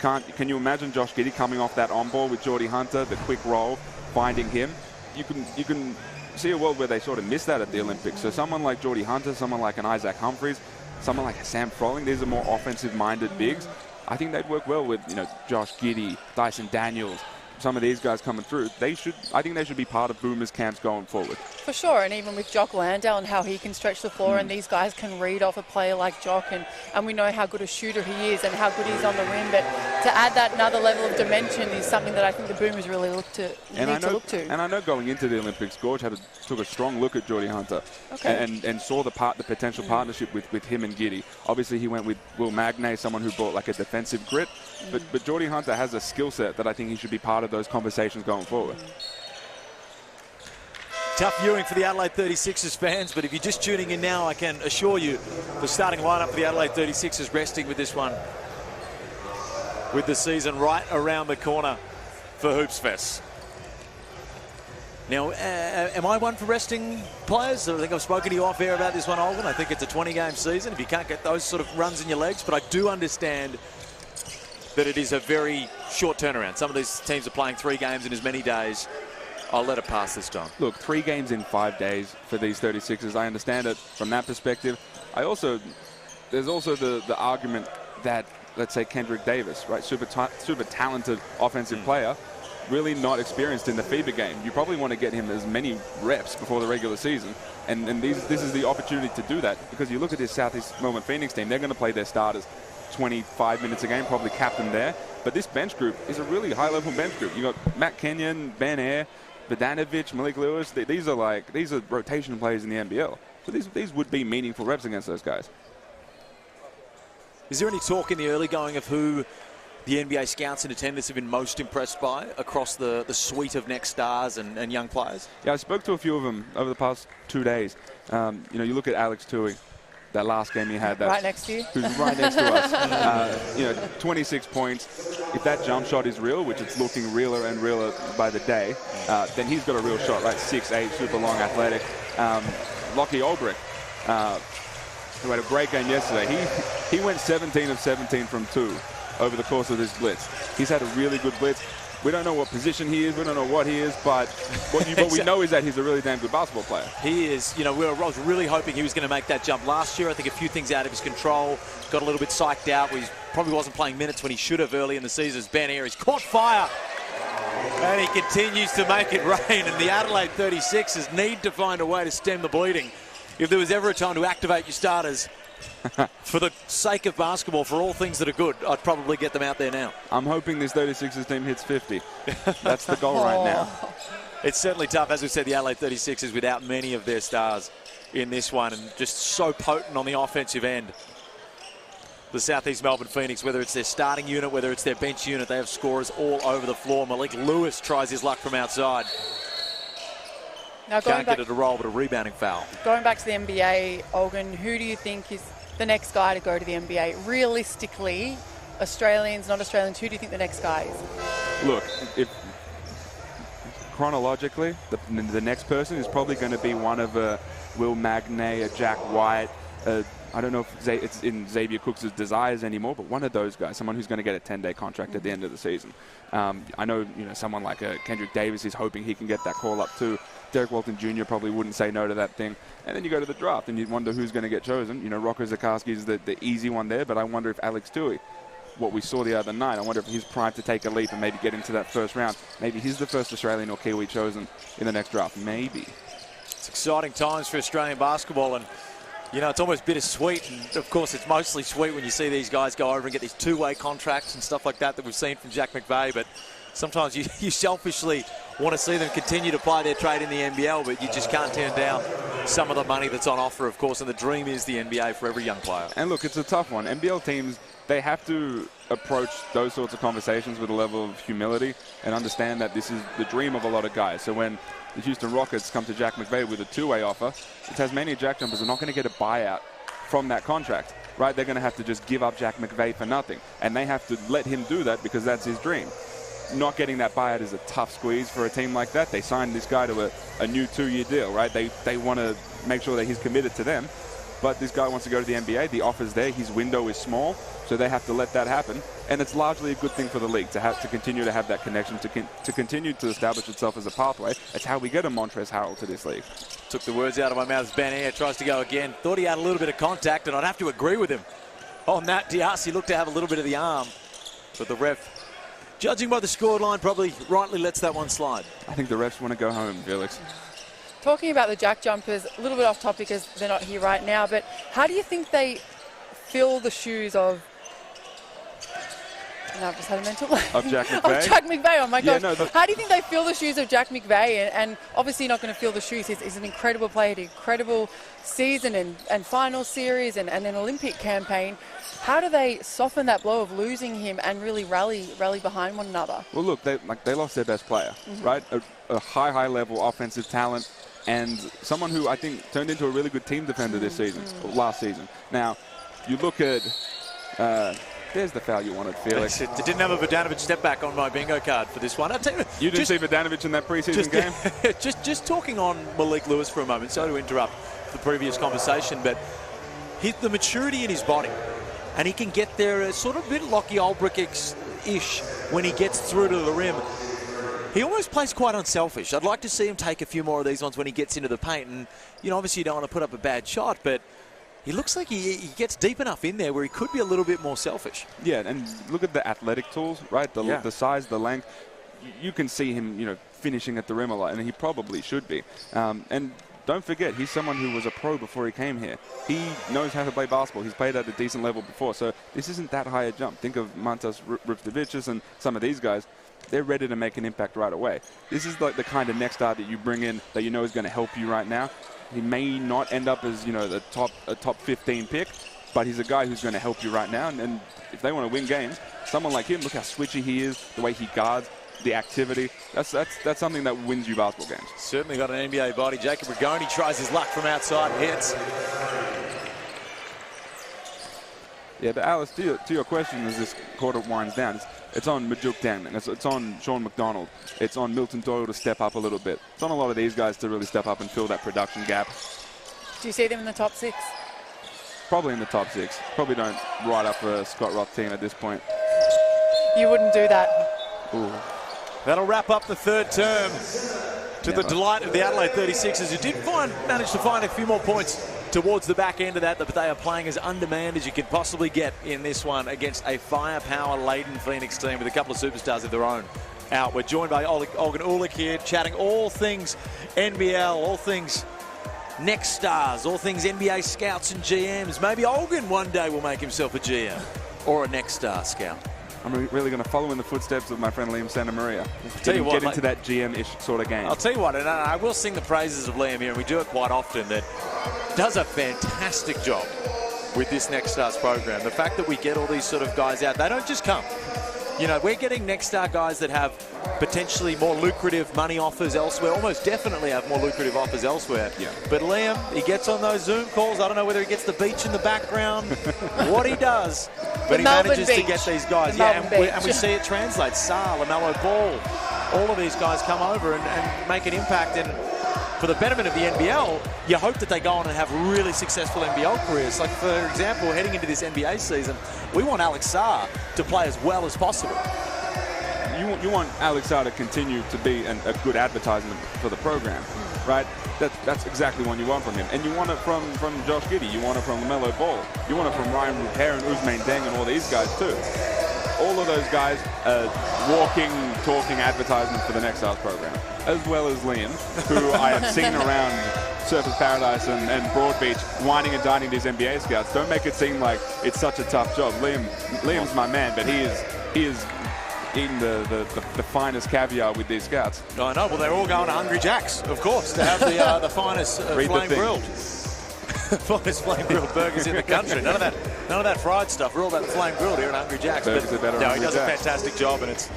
Can you imagine Josh Giddey coming off that on-ball with Geordie Hunter, the quick roll, finding him? You can see a world where they sort of miss that at the Olympics. So someone like Geordie Hunter, someone like an Isaac Humphries, someone like a Sam Froling, these are more offensive-minded bigs. I think they'd work well with Josh Giddey, Dyson Daniels, some of these guys coming through. I think they should be part of Boomers camps going forward. For sure, and even with Jock Landale and how he can stretch the floor, and these guys can read off a player like Jock, and we know how good a shooter he is and how good he's on the rim, but to add that another level of dimension is something that I think the Boomers really look to. And I know going into the Olympics, Gorge took a strong look at Geordie Hunter and saw the potential partnership with him and Giddey. Obviously, he went with Will Magnay, someone who brought like a defensive grit, but Geordie Hunter has a skill set that I think he should be part of those conversations going forward. Tough viewing for the Adelaide 36ers fans, but if you're just tuning in now, I can assure you the starting lineup for the Adelaide 36ers resting with this one, with the season right around the corner for Hoops Fest. Now, am I one for resting players? I think I've spoken to you off air about this one, Olgun. I think it's a 20-game season if you can't get those sort of runs in your legs, but I do understand that it is a very short turnaround. Some of these teams are playing 3 games in as many days. I'll let it pass this time. Look, 3 games in 5 days for these 36ers. I understand it from that perspective. There's also the argument that, let's say, Kendrick Davis, right, super talented offensive player, really not experienced in the FIBA game. You probably want to get him as many reps before the regular season, and this is the opportunity to do that, because you look at this Southeast Melbourne Phoenix team, they're going to play their starters 25 minutes a game, probably captain there. But this bench group is a really high-level bench group. You got Matt Kenyon, Ben Ayer, Bogdanovic, Malik Lewis. These are rotation players in the NBL. So these would be meaningful reps against those guys. Is there any talk in the early going of who the NBA scouts in attendance have been most impressed by across the suite of next stars and young players? Yeah, I spoke to a few of them over the past 2 days. You look at Alex Tui. that last game he had. Right next to you. Who's right next to us. 26 points. If that jump shot is real, which it's looking realer and realer by the day, then he's got a real shot, right? 6'8", super long, athletic. Lockie Ulbrich, who had a great game yesterday. He went 17 of 17 from 2 over the course of this blitz. He's had a really good blitz. We don't know what position he is. We don't know what he is, but what we know is that he's a really damn good basketball player. He is. I was really hoping he was going to make that jump last year. I think a few things out of his control. Got a little bit psyched out. He probably wasn't playing minutes when he should have early in the season. As Ben here, he's caught fire. And he continues to make it rain. And the Adelaide 36ers need to find a way to stem the bleeding. If there was ever a time to activate your starters, for the sake of basketball, for all things that are good, I'd probably get them out there now. I'm hoping this 36ers team hits 50. That's the goal right now. It's certainly tough. As we said, the Adelaide 36ers without many of their stars in this one, and just so potent on the offensive end. The Southeast Melbourne Phoenix, whether it's their starting unit, whether it's their bench unit, they have scorers all over the floor. Malik Lewis tries his luck from outside. Now Can't get it to roll, but a rebounding foul. Going back to the NBA, Olgun, who do you think is the next guy to go to the NBA? Realistically, Australians, not Australians, who do you think the next guy is? Look, if chronologically, the next person is probably going to be one of Will Magnay, a Jack White. I don't know if it's in Xavier Cooks' desires anymore, but one of those guys, someone who's going to get a 10-day contract at the end of the season. I know, someone like Kendrick Davis is hoping he can get that call up too. Derek Walton Jr. probably wouldn't say no to that thing. And then you go to the draft and you wonder who's going to get chosen. Rocco Zikarsky is the easy one there, but I wonder if Alex Tui, what we saw the other night, I wonder if he's primed to take a leap and maybe get into that first round. Maybe he's the first Australian or Kiwi chosen in the next draft. Maybe. It's exciting times for Australian basketball, and it's almost bittersweet, and of course it's mostly sweet when you see these guys go over and get these two-way contracts and stuff like that we've seen from Jack McVeigh, but sometimes you selfishly want to see them continue to play their trade in the NBL, but you just can't turn down some of the money that's on offer, of course, and the dream is the NBA for every young player. And look, it's a tough one. NBL teams, they have to approach those sorts of conversations with a level of humility and understand that this is the dream of a lot of guys. So when the Houston Rockets come to Jack McVeigh with a two-way offer, the Tasmania Jack Jumpers are not going to get a buyout from that contract, right? They're going to have to just give up Jack McVeigh for nothing, and they have to let him do that because that's his dream. Not getting that buyout is a tough squeeze for a team like that. They signed this guy to a new 2-year deal, right? They want to make sure that he's committed to them, but this guy wants to go to the NBA. The offer's there. His window is small, so they have to let that happen. And it's largely a good thing for the league to continue to have that connection, to continue to establish itself as a pathway. It's how we get a Montrezl Harrell to this league. Took the words out of my mouth as Ben Ayer tries to go again. Thought he had a little bit of contact, and I'd have to agree with him on that. Diassi looked to have a little bit of the arm, but the ref, judging by the scoreline, probably rightly lets that one slide. I think the refs want to go home, Felix. Talking about the Jack Jumpers, a little bit off topic as they're not here right now, but how do you think they fill the shoes of... No, I've just had a mental blank. Of Jack McVeigh? Of Jack McVeigh, oh my gosh. No, how do you think they fill the shoes of Jack McVeigh? And obviously not going to fill the shoes. He's an incredible player, an incredible season and final series and an Olympic campaign. How do they soften that blow of losing him and really rally behind one another? Well, look, they lost their best player, right? A high level offensive talent, and someone who I think turned into a really good team defender this season, or last season. Now, you look at, there's the foul you wanted, Felix. It didn't have a Vodanovic step back on my bingo card for this one. I'll tell you, you didn't see Vodanovic in that preseason game? just talking on Malik Lewis for a moment, so to interrupt the previous conversation, but the maturity in his body, and he can get there sort of a bit Lockie Ulbrich-ish when he gets through to the rim. He almost plays quite unselfish. I'd like to see him take a few more of these ones when he gets into the paint. And, obviously you don't want to put up a bad shot, but he looks like he gets deep enough in there where he could be a little bit more selfish. Yeah, and look at the athletic tools, right? The size, the length. You can see him, finishing at the rim a lot, and he probably should be. And don't forget, he's someone who was a pro before he came here. He knows how to play basketball. He's played at a decent level before, so this isn't that high a jump. Think of Mantas Rivdovicius and some of these guys. They're ready to make an impact right away. This is like the kind of next star that you bring in that you know is going to help you right now. He may not end up as, a top 15 pick, but he's a guy who's going to help you right now. And if they want to win games, someone like him, look how switchy he is, the way he guards, the activity. That's something that wins you basketball games. Certainly got an NBA body. Jacob Rigoni tries his luck from outside and hits. Yeah, but Alice, to your question, as this quarter winds down, it's on Majuk Dangman, it's on Sean McDonald, it's on Milton Doyle to step up a little bit. It's on a lot of these guys to really step up and fill that production gap. Do you see them in the top 6? Probably in the top 6. Probably don't write up a Scott Roth team at this point. You wouldn't do that. Ooh. That'll wrap up the third term to the delight of the Adelaide 36ers, who did manage to find a few more points towards the back end of that, but they are playing as undermanned as you can possibly get in this one against a firepower-laden Phoenix team with a couple of superstars of their own out. We're joined by Olgun Ulick here, chatting all things NBL, all things next stars, all things NBA scouts and GMs. Maybe Olgun one day will make himself a GM or a next star scout. I'm really going to follow in the footsteps of my friend Liam Santa Maria. Tell you what, get into that GM-ish sort of game. I'll tell you what, and I will sing the praises of Liam here, and we do it quite often, that does a fantastic job with this Next Stars program. The fact that we get all these sort of guys out, they don't just come. You know, we're getting Next Star guys that have potentially more lucrative money offers elsewhere, almost definitely have more lucrative offers elsewhere. Yeah. But Liam, he gets on those Zoom calls. I don't know whether he gets the beach in the background, what he does, but he manages to get these guys. And we see it translate. Saar, LaMelo Ball, all of these guys come over and make an impact. And for the betterment of the NBL, you hope that they go on and have really successful NBL careers. Like, for example, heading into this NBA season, we want Alex Saar to play as well as possible. You want Alex Saar to continue to be a good advertisement for the program, right? That's exactly what you want from him. And you want it from Josh Giddey. You want it from LaMelo Ball. You want it from Ryan Rupert and Ousmane Deng and all these guys too. All of those guys are walking, talking advertisement for the Next Stars program, as well as Liam, who I have seen around Surfers Paradise and Broadbeach whining and dining these NBA scouts. Don't make it seem like it's such a tough job. Liam's my man, but he is eating the finest caviar with these scouts. I know. Well, they're all going to Hungry Jack's, of course, to have the finest flame grilled. Finest flame grilled burgers in the country. None of that fried stuff. We're all about the flame grilled here at Hungry Jack's. Burgers are better no, at he does a fantastic job, and it's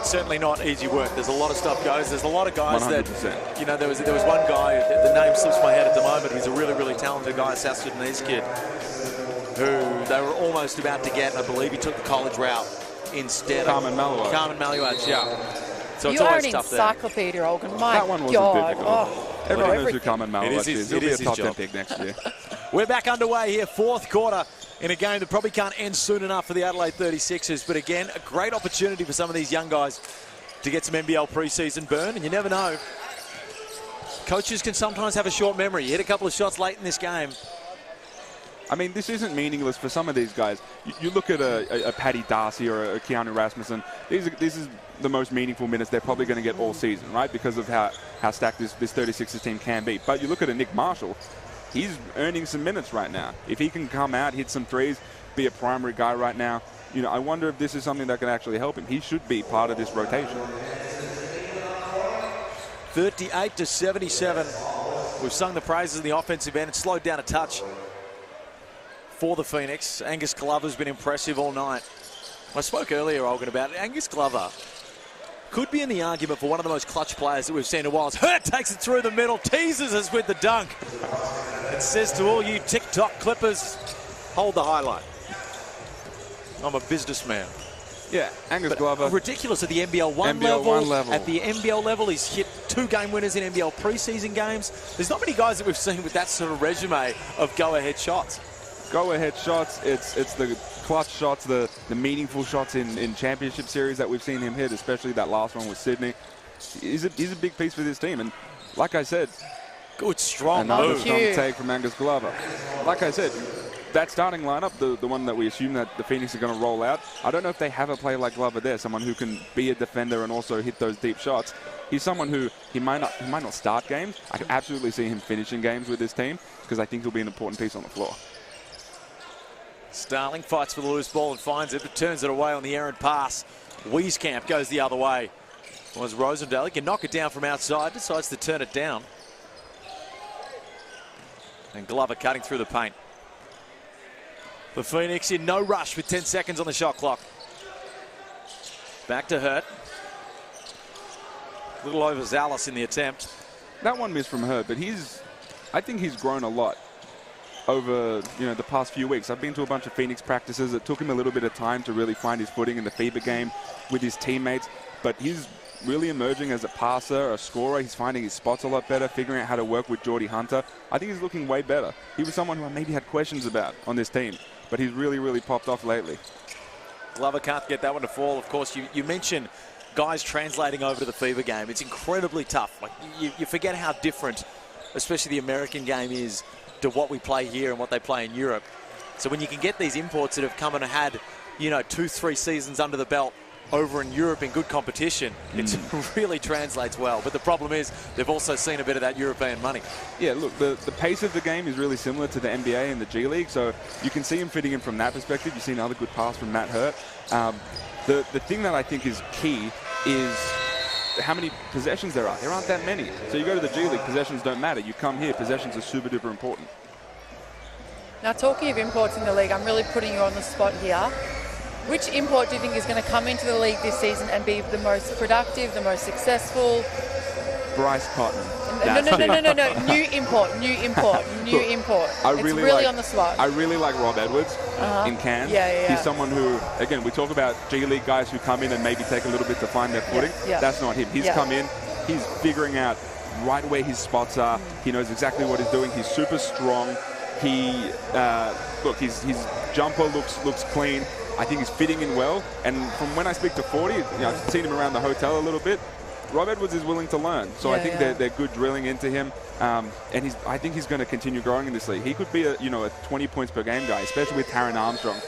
certainly not easy work. There's a lot of stuff goes. There's a lot of guys 100%. that, you know, there was one guy, the name slips my head at the moment, he's a really, really talented guy, a South Sudanese kid, who they were almost about to get, and I believe he took the college route instead Carmen of Carmen Maluach, yeah. So it's you are always an tough there. encyclopedia, Olgun. My that one wasn't God. difficult. Oh, Everyone knows who Carmen Maluach is. He'll be a top 10 job. pick next year. We're back underway here, fourth quarter, in a game that probably can't end soon enough for the Adelaide 36ers. But again, a great opportunity for some of these young guys to get some NBL preseason burn, and you never know. Coaches can sometimes have a short memory. You hit a couple of shots late in this game. I mean, this isn't meaningless for some of these guys. You look at a Paddy Darcy or a Keanu Rasmussen. This is the most meaningful minutes they're probably going to get all season, right? Because of how stacked this 36ers team can be. But you look at a Nick Marshall. He's earning some minutes right now. If he can come out, hit some threes, be a primary guy right now, you know, I wonder if this is something that can actually help him. He should be part of this rotation. 38-77. We've sung the praises of the offensive end. It's slowed down a touch for the Phoenix. Angus Glover's been impressive all night. I spoke earlier, Olgun, about it. Angus Glover could be in the argument for one of the most clutch players that we've seen in a while. Hurt takes it through the middle, teases us with the dunk. It says to all you TikTok clippers, hold the highlight. I'm a businessman. Yeah, Angus Glover. Ridiculous at the NBL 1 level. At the NBL level, he's hit 2 game winners in NBL preseason games. There's not many guys that we've seen with that sort of resume of go-ahead shots. Go-ahead shots, it's the clutch shots, the meaningful shots in championship series that we've seen him hit, especially that last one with Sydney. He's a big piece for this team, and like I said, good strong another strong take from Angus Glover. Like I said, that starting lineup, the one that we assume that the Phoenix are going to roll out, I don't know if they have a player like Glover there, someone who can be a defender and also hit those deep shots. He's someone who he might not start games. I can absolutely see him finishing games with this team because I think he'll be an important piece on the floor. Starling fights for the loose ball and finds it, but turns it away on the errant pass. Wieskamp goes the other way. Was Rosendale. He can knock it down from outside, decides to turn it down. And Glover cutting through the paint. The Phoenix in no rush with 10 seconds on the shot clock. Back to Hurt. A little overzealous in the attempt. That one missed from Hurt, but I think he's grown a lot. over the past few weeks. I've been to a bunch of Phoenix practices. It took him a little bit of time to really find his footing in the FIBA game with his teammates, but he's really emerging as a passer, a scorer. He's finding his spots a lot better, figuring out how to work with Geordie Hunter. I think he's looking way better. He was someone who I maybe had questions about on this team, but he's really, really popped off lately. Glover can't get that one to fall. Of course, you mentioned guys translating over to the FIBA game. It's incredibly tough. Like you forget how different, especially the American game, is to what we play here and what they play in Europe. So when you can get these imports that have come and had, 2-3 seasons under the belt over in Europe in good competition, it really translates well. But the problem is they've also seen a bit of that European money. Yeah, look, the pace of the game is really similar to the NBA and the G League, so you can see him fitting in from that perspective. You've seen another good pass from Matt Hurt. The thing that I think is key is how many possessions there are. There aren't that many. So you go to the G League, possessions don't matter. You come here, possessions are super duper important. Now, talking of imports in the league, I'm really putting you on the spot here. Which import do you think is going to come into the league this season and be the most productive, the most successful? Bryce Cotton. No. New import. It's really on the spot. I really like Rob Edwards in Cairns. Yeah. He's someone who, again, we talk about G League guys who come in and maybe take a little bit to find their footing. Yeah. That's not him. He's come in, he's figuring out right where his spots are. He knows exactly what he's doing. He's super strong. His jumper looks clean. I think he's fitting in well. And from when I speak to 40, I've seen him around the hotel a little bit. Rob Edwards is willing to learn, so I think they're good drilling into him, and I think he's going to continue growing in this league. He could be a 20 points per game guy, especially with Taron Armstrong,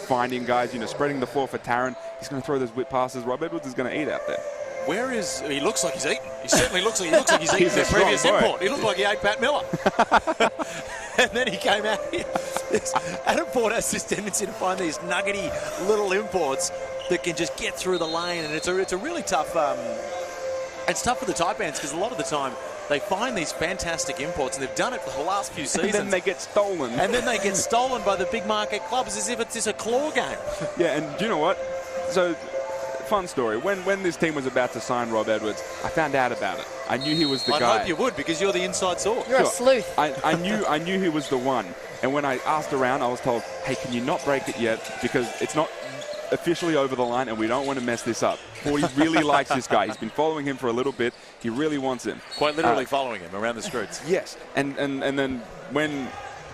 finding guys, spreading the floor for Taron. He's going to throw those whip passes. Rob Edwards is going to eat out there. Where is he? Looks like he's eaten. He certainly looks like he's eaten their previous import. He looked like he ate Pat Miller. And then he came out here. Adam Port has this tendency to find these nuggety little imports that can just get through the lane, and it's a really tough. It's tough for the tight ends because a lot of the time they find these fantastic imports, and they've done it for the last few seasons. And then they get stolen. And then they get stolen by the big market clubs as if it's just a claw game. Yeah, and do you know what? So, fun story. When this team was about to sign Rob Edwards, I found out about it. I knew he was the guy. I hope you would, because you're the inside source. You're a sleuth. I knew he was the one. And when I asked around, I was told, hey, can you not break it yet? Because it's not officially over the line, and we don't want to mess this up. 40 really likes this guy. He's been following him for a little bit. He really wants him. Quite literally following him around the streets. Yes. And then when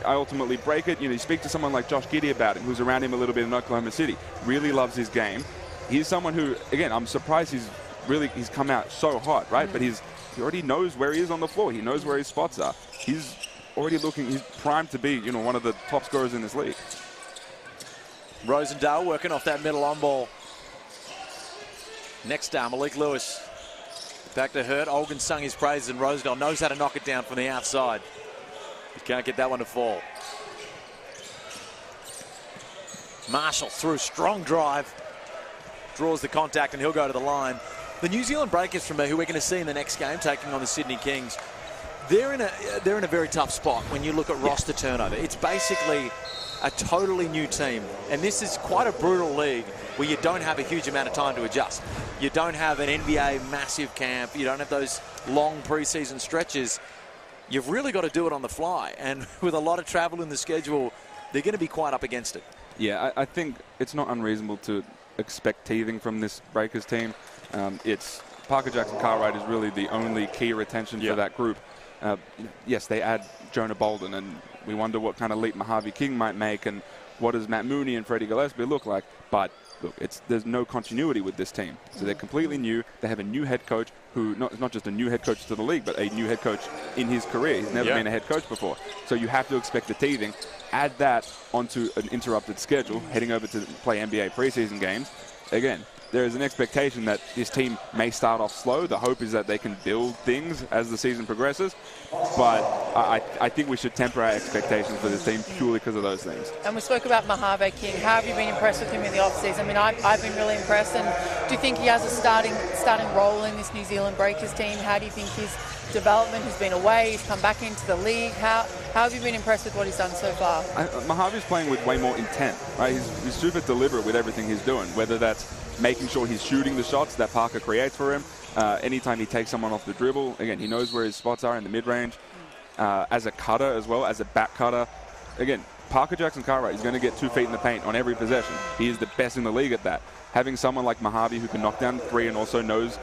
I ultimately break it, you speak to someone like Josh Giddey about him, who's around him a little bit in Oklahoma City. Really loves his game. He's someone who, again, I'm surprised he's come out so hot, right? But he already knows where he is on the floor. He knows where his spots are. He's already he's primed to be, one of the top scorers in this league. Rosendale working off that middle on ball. Next down, Malik Lewis. Back to Hurt. Olgun sung his praises, and Rosendale knows how to knock it down from the outside. He can't get that one to fall. Marshall through, strong drive. Draws the contact, and he'll go to the line. The New Zealand Breakers, from who we're going to see in the next game, taking on the Sydney Kings, they're in a very tough spot when you look at roster turnover. It's basically a totally new team, and this is quite a brutal league where you don't have a huge amount of time to adjust. You don't have an NBA massive camp. You don't have those long preseason stretches. You've really got to do it on the fly, and with a lot of travel in the schedule, they're going to be quite up against it. Yeah, I think it's not unreasonable to expect teething from this Breakers team. It's Parker Jackson-Cartwright is really the only key retention for that group. Yes, they add Jonah Bolden, and we wonder what kind of leap Mojave King might make, and what does Matt Mooney and Freddie Gillespie look like. But look, there's no continuity with this team. So they're completely new. They have a new head coach who not just a new head coach to the league, but a new head coach in his career. He's never been a head coach before. So you have to expect the teething. Add that onto an interrupted schedule, heading over to play NBA preseason games. Again, there is an expectation that this team may start off slow. The hope is that they can build things as the season progresses. But I think we should temper our expectations for this team purely because of those things. And we spoke about Mojave King. How have you been impressed with him in the offseason? I mean, I've been really impressed. And do you think he has a starting role in this New Zealand Breakers team? How do you think his development has been away? He's come back into the league. How have you been impressed with what he's done so far? Mojave's playing with way more intent. Right? He's super deliberate with everything he's doing, whether that's making sure he's shooting the shots that Parker creates for him. Anytime he takes someone off the dribble, again, he knows where his spots are in the mid-range. as a cutter as well, as a back cutter. Again, Parker Jackson-Cartwright is going to get 2 feet in the paint on every possession. He is the best in the league at that. Having someone like Mojave who can knock down 3 and also knows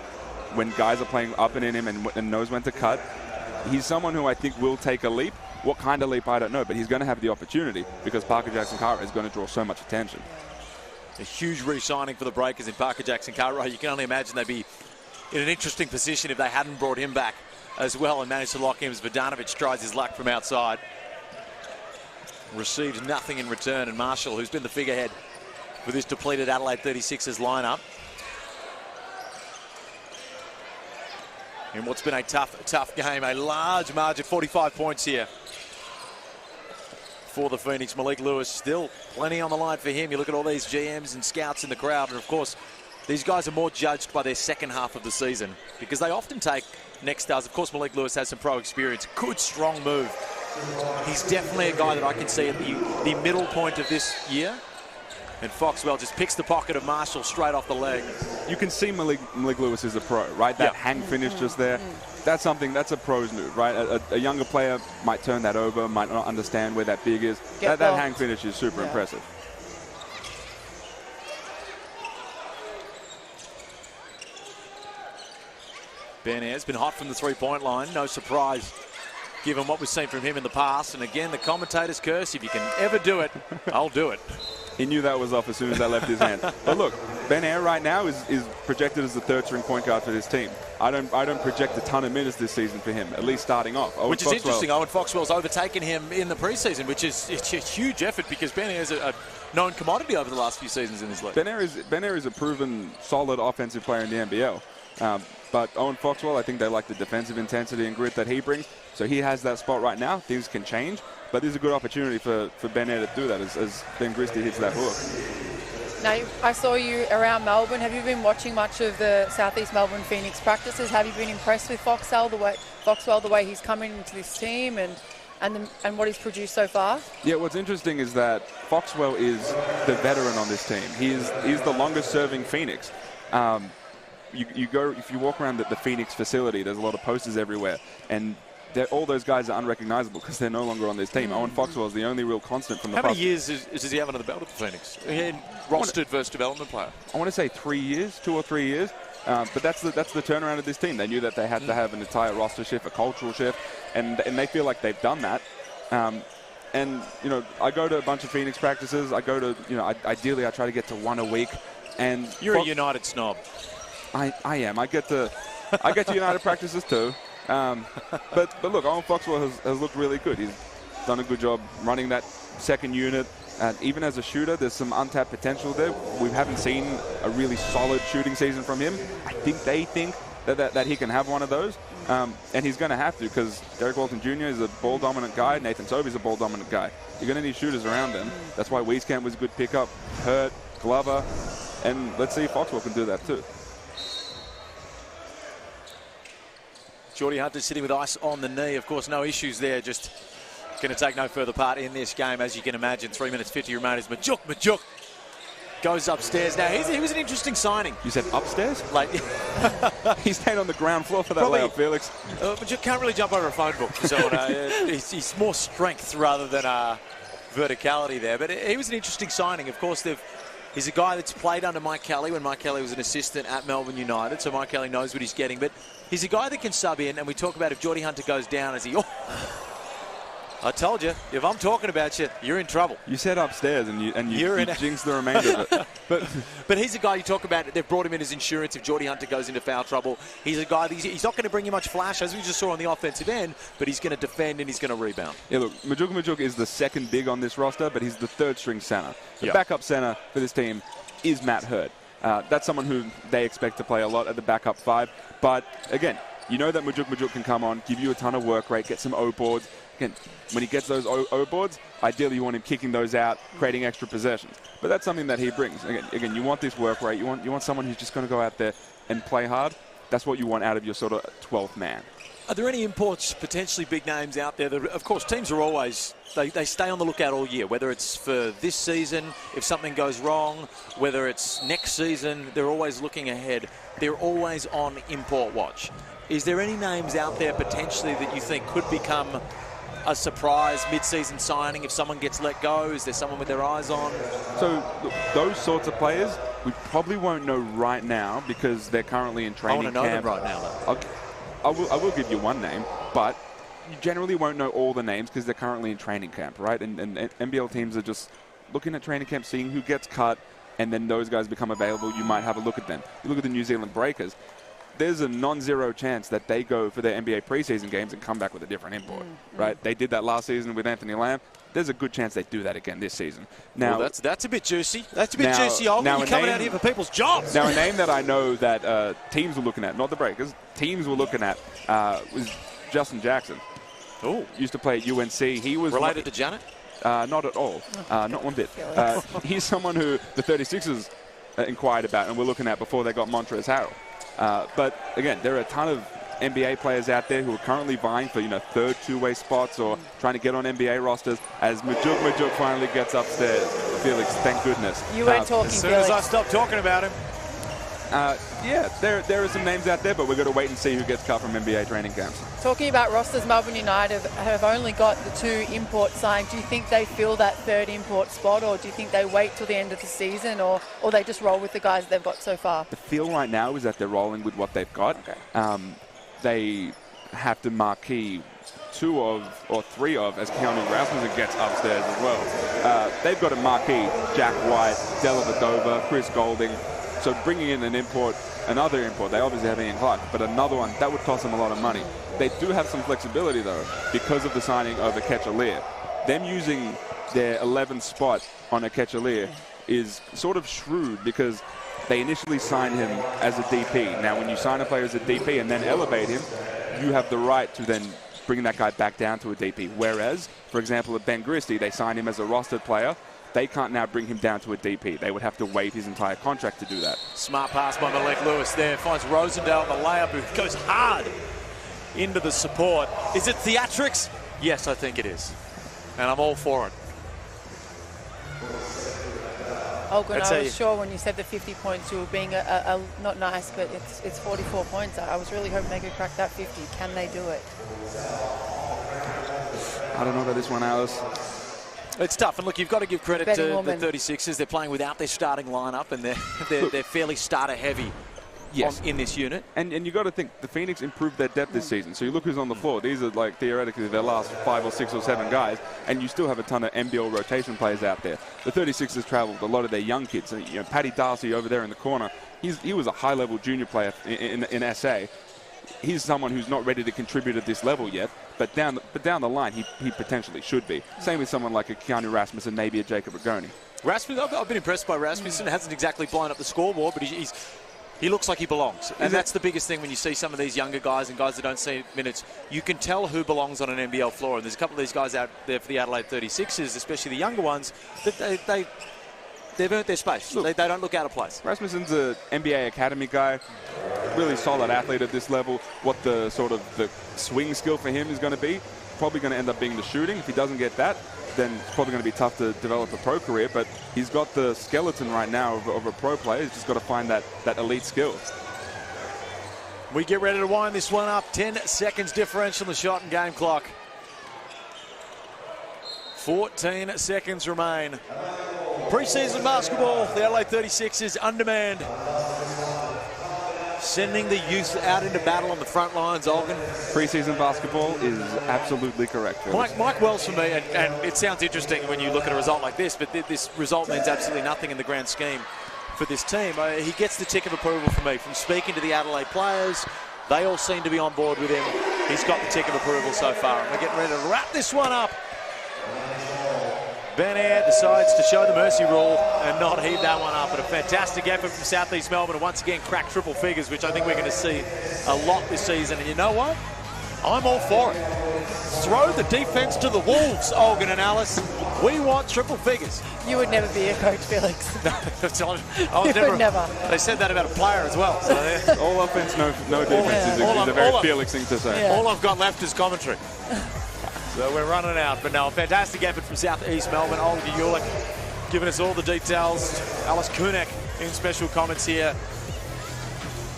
when guys are playing up and in him and knows when to cut, he's someone who I think will take a leap. What kind of leap, I don't know, but he's going to have the opportunity because Parker Jackson-Cartwright is going to draw so much attention. A huge re-signing for the Breakers in Parker Jackson-Cartwright. You can only imagine they'd be in an interesting position if they hadn't brought him back as well and managed to lock him as Vodanovic tries his luck from outside. Received nothing in return, and Marshall, who's been the figurehead for this depleted Adelaide 36ers lineup, in what's been a tough game, a large margin, 45 points here for the Phoenix. Malik Lewis, still plenty on the line for him. You look at all these GMs and scouts in the crowd, and of course, these guys are more judged by their second half of the season because they often take next stars. Of course, Malik Lewis has some pro experience. Good, strong move. He's definitely a guy that I can see at the middle point of this year. And Foxwell just picks the pocket of Marshall straight off the leg. You can see Malik Lewis is a pro, right? That hang finish just there. That's a pro's move, right? A younger player might turn that over, might not understand where that big is. That hang finish is super impressive. Ben Ayre's been hot from the three-point line. No surprise, given what we've seen from him in the past. And again, the commentator's curse, if you can ever do it, I'll do it. He knew that was off as soon as that left his hand. But look, Ben Ayre right now is projected as the third-string point guard for this team. I don't project a ton of minutes this season for him, at least starting off. Which is interesting. Owen Foxwell's overtaken him in the preseason, which is it's a huge effort because Ben Ayre's a known commodity over the last few seasons in this league. Ben Ayre is a proven solid offensive player in the NBL. But Owen Foxwell, I think they like the defensive intensity and grit that he brings. So he has that spot right now. Things can change. But there's a good opportunity for Ben Ayre to do that as Ben Christie hits that hook. Now, I saw you around Melbourne. Have you been watching much of the Southeast Melbourne Phoenix practices? Have you been impressed with Foxwell, the way he's coming into this team and what he's produced so far? Yeah, what's interesting is that Foxwell is the veteran on this team. He's the longest serving Phoenix. If you walk around the Phoenix facility, there's a lot of posters everywhere, and all those guys are unrecognizable because they're no longer on this team. Owen Foxwell is the only real constant from the past. How many years does he have under the belt at the Phoenix? Rostered versus development player. I want to say 3 years, 2 or 3 years. But that's the turnaround of this team. They knew that they had to have an entire roster shift, a cultural shift, and they feel like they've done that. And I go to a bunch of Phoenix practices. I go to ideally I try to get to one a week. And you're a United snob. I am. I get to United practices too. But look, Owen Foxwell has looked really good. He's done a good job running that second unit. And even as a shooter, there's some untapped potential there. We haven't seen a really solid shooting season from him. I think they think that he can have one of those. And he's going to have to because Derek Walton Jr. is a ball-dominant guy. Nathan Sobey's a ball-dominant guy. You're going to need shooters around him. That's why Wieskamp was a good pickup. Hurt, Glover. And let's see if Foxwell can do that too. Geordie Hunter sitting with ice on the knee. Of course, no issues there. Just going to take no further part in this game. As you can imagine, 3 minutes 50 remain as Majuk goes upstairs. Now, he was an interesting signing. You said upstairs? Like, he's staying on the ground floor for that layup, Felix. Majuk can't really jump over a phone book. So he's more strength rather than verticality there. But he was an interesting signing. Of course, he's a guy that's played under Mike Kelly when Mike Kelly was an assistant at Melbourne United, so Mike Kelly knows what he's getting. But he's a guy that can sub in, and we talk about if Geordie Hunter goes down, I told you, if I'm talking about you, you're in trouble. You said upstairs, and you jinxed the remainder of it. But he's a guy you talk about. They've brought him in as insurance if Geordie Hunter goes into foul trouble. He's a guy. He's not going to bring you much flash, as we just saw on the offensive end, but he's going to defend and he's going to rebound. Yeah, look, Majuk is the second big on this roster, but he's the third-string center. The backup center for this team is Matt Hurd. That's someone who they expect to play a lot at the backup five. But again, you know that Majuk can come on, give you a ton of work rate, get some O boards. Again, when he gets those O boards, ideally you want him kicking those out, creating extra possessions. But that's something that he brings. Again, you want this work rate. You want someone who's just going to go out there and play hard. That's what you want out of your sort of 12th man. Are there any imports, potentially big names out there? Of course, teams are always, they stay on the lookout all year, whether it's for this season, if something goes wrong, whether it's next season, they're always looking ahead. They're always on import watch. Is there any names out there potentially that you think could become a surprise mid-season signing if someone gets let go? Is there someone with their eyes on? So look, those sorts of players, we probably won't know right now because they're currently in training camp. I want to know them right now, though. I will give you one name, but you generally won't know all the names because they're currently in training camp, right? And NBL teams are just looking at training camp, seeing who gets cut, and then those guys become available. You might have a look at them. You look at the New Zealand Breakers. There's a non-zero chance that they go for their NBA preseason games and come back with a different import, right? They did that last season with Anthony Lamb. There's a good chance they do that again this season. Now, well, that's a bit juicy. That's a bit juicy, Olga. You're coming out here for people's jobs. Now, a name that I know that teams were looking at, not the Breakers, teams were looking at was Justin Jackson. Oh, used to play at UNC. He was related to Janet? Not at all. Not one bit. He's someone who the 36ers inquired about and were looking at before they got Montrezl Harrell. But again, there are a ton of NBA players out there who are currently vying for, third two-way spots or trying to get on NBA rosters. As Majuk finally gets upstairs, Felix, thank goodness. You weren't talking, as soon Felix. as I stopped talking about him. Yeah, there are some names out there, but we're going to wait and see who gets cut from NBA training camps. Talking about rosters, Melbourne United have only got the 2 imports signed. Do you think they fill that 3rd import spot, or do you think they wait till the end of the season, or they just roll with the guys they've got so far? The feel right now is that they're rolling with what they've got. Okay. They have to marquee 2 of or 3 of as Keanu Rasmussen gets upstairs as well. They've got a marquee Jack White, Della Vadova, Chris Golding. So bringing in another import, they obviously have Ian Clark, but another one, that would cost them a lot of money. They do have some flexibility, though, because of the signing of Aketchalir. Them using their 11th spot on Aketchalir is sort of shrewd because they initially signed him as a DP. Now, when you sign a player as a DP and then elevate him, you have the right to then bring that guy back down to a DP. Whereas, for example, at Ben Christie, they signed him as a rostered player. They can't now bring him down to a DP. They would have to wait his entire contract to do that. Smart pass by Malik Lewis there. Finds Rosendale the layup, who goes hard into the support. Is it theatrics? Yes, I think it is. And I'm all for it. Olgun, I was sure when you said the 50 points, you were being not nice, but it's 44 points. I was really hoping they could crack that 50. Can they do it? I don't know about this one, Alice. It's tough, and look, you've got to give credit to the 36ers. They're playing without their starting lineup, and they're fairly starter heavy. Yes, in this unit. And you got to think, the Phoenix improved their depth this season. So you look who's on the floor. These are like theoretically their last 5 or 6 or 7 guys, and you still have a ton of NBL rotation players out there. The 36ers traveled a lot of their young kids. Paddy Darcy over there in the corner, he was a high-level junior player in SA. He's someone who's not ready to contribute at this level yet, but down the line, he potentially should be. Same with someone like a Keanu Rasmussen, maybe a Jacob Rigoni. Rasmussen, I've been impressed by Rasmussen. Hasn't exactly blown up the scoreboard, but he looks like he belongs. And that's the biggest thing when you see some of these younger guys and guys that don't see minutes. You can tell who belongs on an NBL floor. And there's a couple of these guys out there for the Adelaide 36ers, especially the younger ones, that they've earned their space. Look, they don't look out of place. Rasmussen's an NBA Academy guy, really solid athlete at this level. What the swing skill for him is going to be, probably going to end up being the shooting. If he doesn't get that, then it's probably going to be tough to develop a pro career. But he's got the skeleton right now of a pro player. He's just got to find that elite skill. We get ready to wind this one up. 10 seconds differential on the shot and game clock. 14 seconds remain. Preseason basketball, the Adelaide 36ers on demand. Sending the youth out into battle on the front lines, Olgun. Preseason basketball is absolutely correct. Mike Wells for me, and it sounds interesting when you look at a result like this, but this result means absolutely nothing in the grand scheme for this team. He gets the tick of approval for me from speaking to the Adelaide players. They all seem to be on board with him. He's got the tick of approval so far. And we're getting ready to wrap this one up. Ben Air decides to show the mercy rule and not heave that one up. But a fantastic effort from South East Melbourne to once again crack triple figures, which I think we're going to see a lot this season. And you know what? I'm all for it. Throw the defense to the wolves, Olgun and Alice. We want triple figures. You would never be a coach, Felix. Never. They said that about a player as well. So all offense, no defense is a very Felix thing to say. Yeah. All I've got left is commentary. So we're running out, but no, a fantastic effort from South East Melbourne. Olga Ulick giving us all the details. Alice Kunek in special comments here.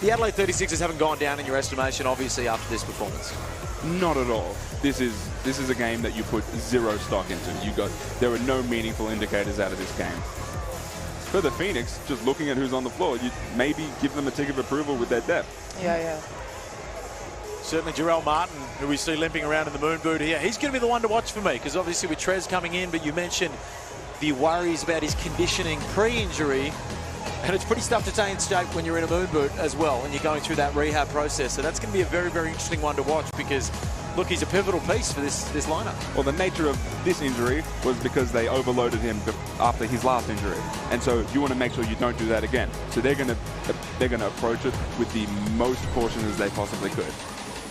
The Adelaide 36ers haven't gone down in your estimation, obviously, after this performance. Not at all. This is a game that you put zero stock into. There are no meaningful indicators out of this game. For the Phoenix, just looking at who's on the floor, you maybe give them a tick of approval with their depth. Yeah. Certainly Jarrell Martin, who we see limping around in the moon boot here, he's going to be the one to watch for me, because obviously with Trez coming in, but you mentioned the worries about his conditioning pre-injury, and it's pretty tough to stay in shape when you're in a moon boot as well, and you're going through that rehab process. So that's going to be a very, very interesting one to watch, because look, he's a pivotal piece for this lineup. Well, the nature of this injury was because they overloaded him after his last injury, and so you want to make sure you don't do that again. So they're going to approach it with the most caution as they possibly could.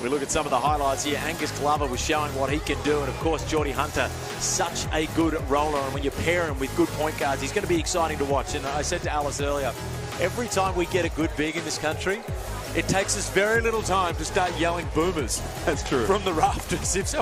We look at some of the highlights here. Angus Glover was showing what he can do, and of course Geordie Hunter, such a good roller, and when you pair him with good point guards, he's going to be exciting to watch. And I said to Alice earlier, every time we get a good big in this country, it takes us very little time to start yelling boomers. That's true. From the rafters. If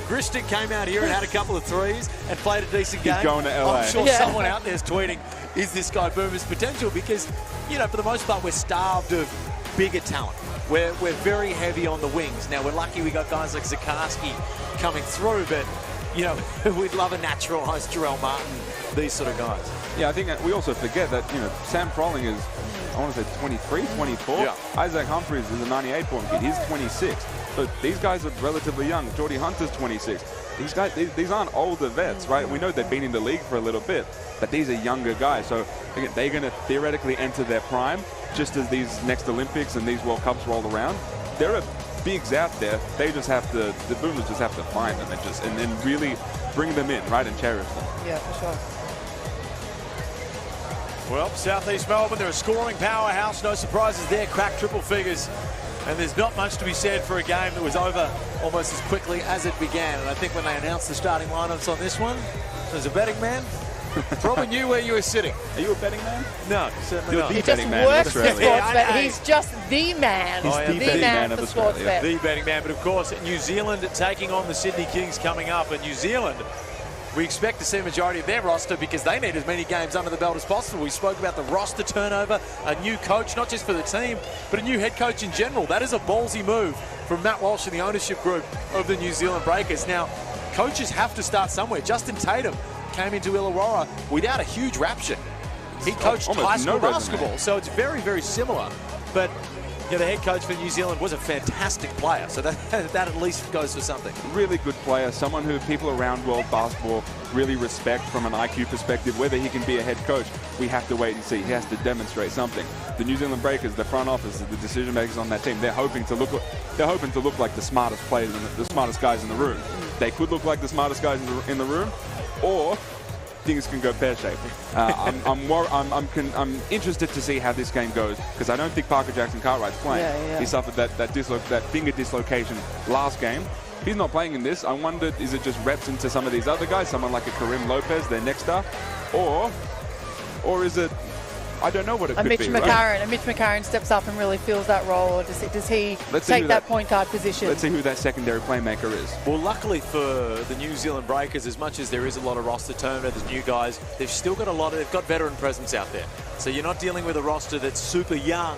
Gristic came out here and had a couple of threes and played a decent game, he's going to LA. I'm sure someone out there is tweeting, is this guy boomers potential? Because, for the most part, we're starved of bigger talent. We're very heavy on the wings. Now, we're lucky we got guys like Zakarski coming through, but, we'd love a naturalised Jarrell Martin, these sort of guys. Yeah, I think we also forget that, Sam Froling is, I want to say 23, 24. Yeah. Isaac Humphries is a 98-point kid. He's 26. So these guys are relatively young. Geordie Hunter's 26. These guys, these aren't older vets, right? We know they've been in the league for a little bit, but these are younger guys. So again, they're going to theoretically enter their prime just as these next Olympics and these World Cups roll around. There are bigs out there. They just have to, the Boomers just have to find them and then really bring them in, right, and cherish them. Yeah, for sure. Well, Southeast Melbourne, they're a scoring powerhouse. No surprises there. Cracked triple figures. And there's not much to be said for a game that was over almost as quickly as it began. And I think when they announced the starting lineups on this one, as a betting man, probably knew where you were sitting. Are you a betting man? No, certainly not. He just works for Sportsbet. He's just the man. He's the man for Sportsbet. The betting man. But of course, New Zealand taking on the Sydney Kings coming up. And New Zealand, we expect to see a majority of their roster because they need as many games under the belt as possible. We spoke about the roster turnover, a new coach, not just for the team, but a new head coach in general. That is a ballsy move from Matt Walsh and the ownership group of the New Zealand Breakers. Now, coaches have to start somewhere. Justin Tatum came into Illawarra without a huge rap sheet. He coached high school basketball, so it's very, very similar. But the head coach for New Zealand was a fantastic player, so that at least goes for something. Really good player, someone who people around world basketball really respect from an IQ perspective. Whether he can be a head coach, we have to wait and see. He has to demonstrate something. The New Zealand Breakers, the front office, the decision makers on that team, they're hoping to look like the smartest players and the smartest guys in the room. They could look like the smartest guys in the room, or things can go pear-shaped. I'm interested to see how this game goes because I don't think Parker Jackson Cartwright's playing. He suffered that finger dislocation last game. He's not playing in this. I wondered, is it just reps into some of these other guys, someone like a Karim Lopez, their next star, or is it? I don't know what it could be. And Mitch McCarron steps up and really fills that role, or does he take that point guard position? Let's see who that secondary playmaker is. Well, luckily for the New Zealand Breakers, as much as there is a lot of roster turnover, there's new guys, they've still got they've got veteran presence out there. So you're not dealing with a roster that's super young,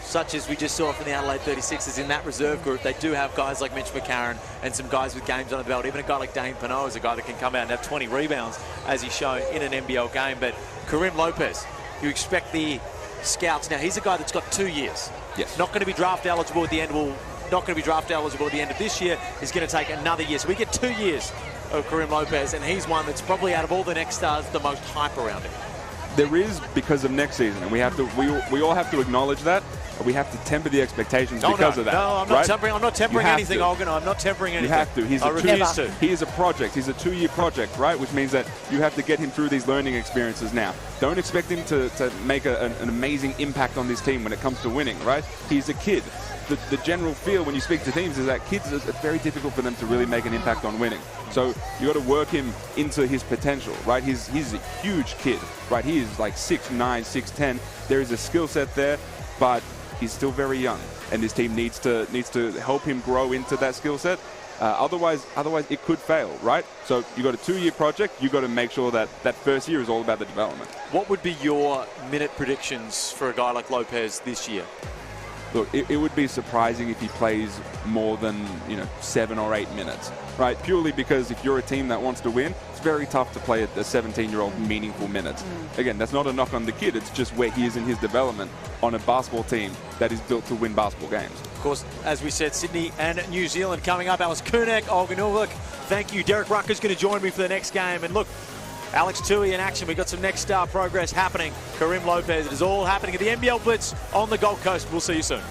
such as we just saw from the Adelaide 36ers in that reserve group. They do have guys like Mitch McCarron and some guys with games under the belt. Even a guy like Dane Pinot is a guy that can come out and have 20 rebounds, as he's shown in an NBL game. But Karim Lopez, you expect the scouts. Now, he's a guy that's got 2 years. Yes. Not going to be draft eligible at the end. Not going to be draft eligible at the end of this year. He's going to take another year. So we get 2 years of Karim Lopez, and he's one that's probably out of all the next stars the most hype around him. There is, because of next season, and we all have to acknowledge that. We have to temper the expectations because of that. No, I'm not tempering. I'm not tempering anything, Olgun. I'm not tempering anything. You have to. He is a project. He's a 2-year project, right? Which means that you have to get him through these learning experiences now. Don't expect him to make an amazing impact on this team when it comes to winning, right? He's a kid. The general feel when you speak to teams is that kids, it's very difficult for them to really make an impact on winning. So you got to work him into his potential, right? He's a huge kid, right? He is like 6'9", 6'10". There is a skill set there, but he's still very young, and this team needs to help him grow into that skill set. Otherwise, it could fail, right? So you got a 2-year project. You got to make sure that first year is all about the development. What would be your minute predictions for a guy like Lopez this year? look, it would be surprising if he plays more than 7 or 8 minutes, right? Purely because if you're a team that wants to win, it's very tough to play a 17-year-old meaningful minutes. Again, that's not a knock on the kid. It's just where he is in his development on a basketball team that is built to win basketball games. Of course, as we said, Sydney and New Zealand coming up. Alice Kunek, Olga Nulvik, thank you. Derek Rucker's going to join me for the next game. And look, Alex Tui in action. We've got some next star progress happening. Karim Lopez. It is all happening at the NBL Blitz on the Gold Coast. We'll see you soon.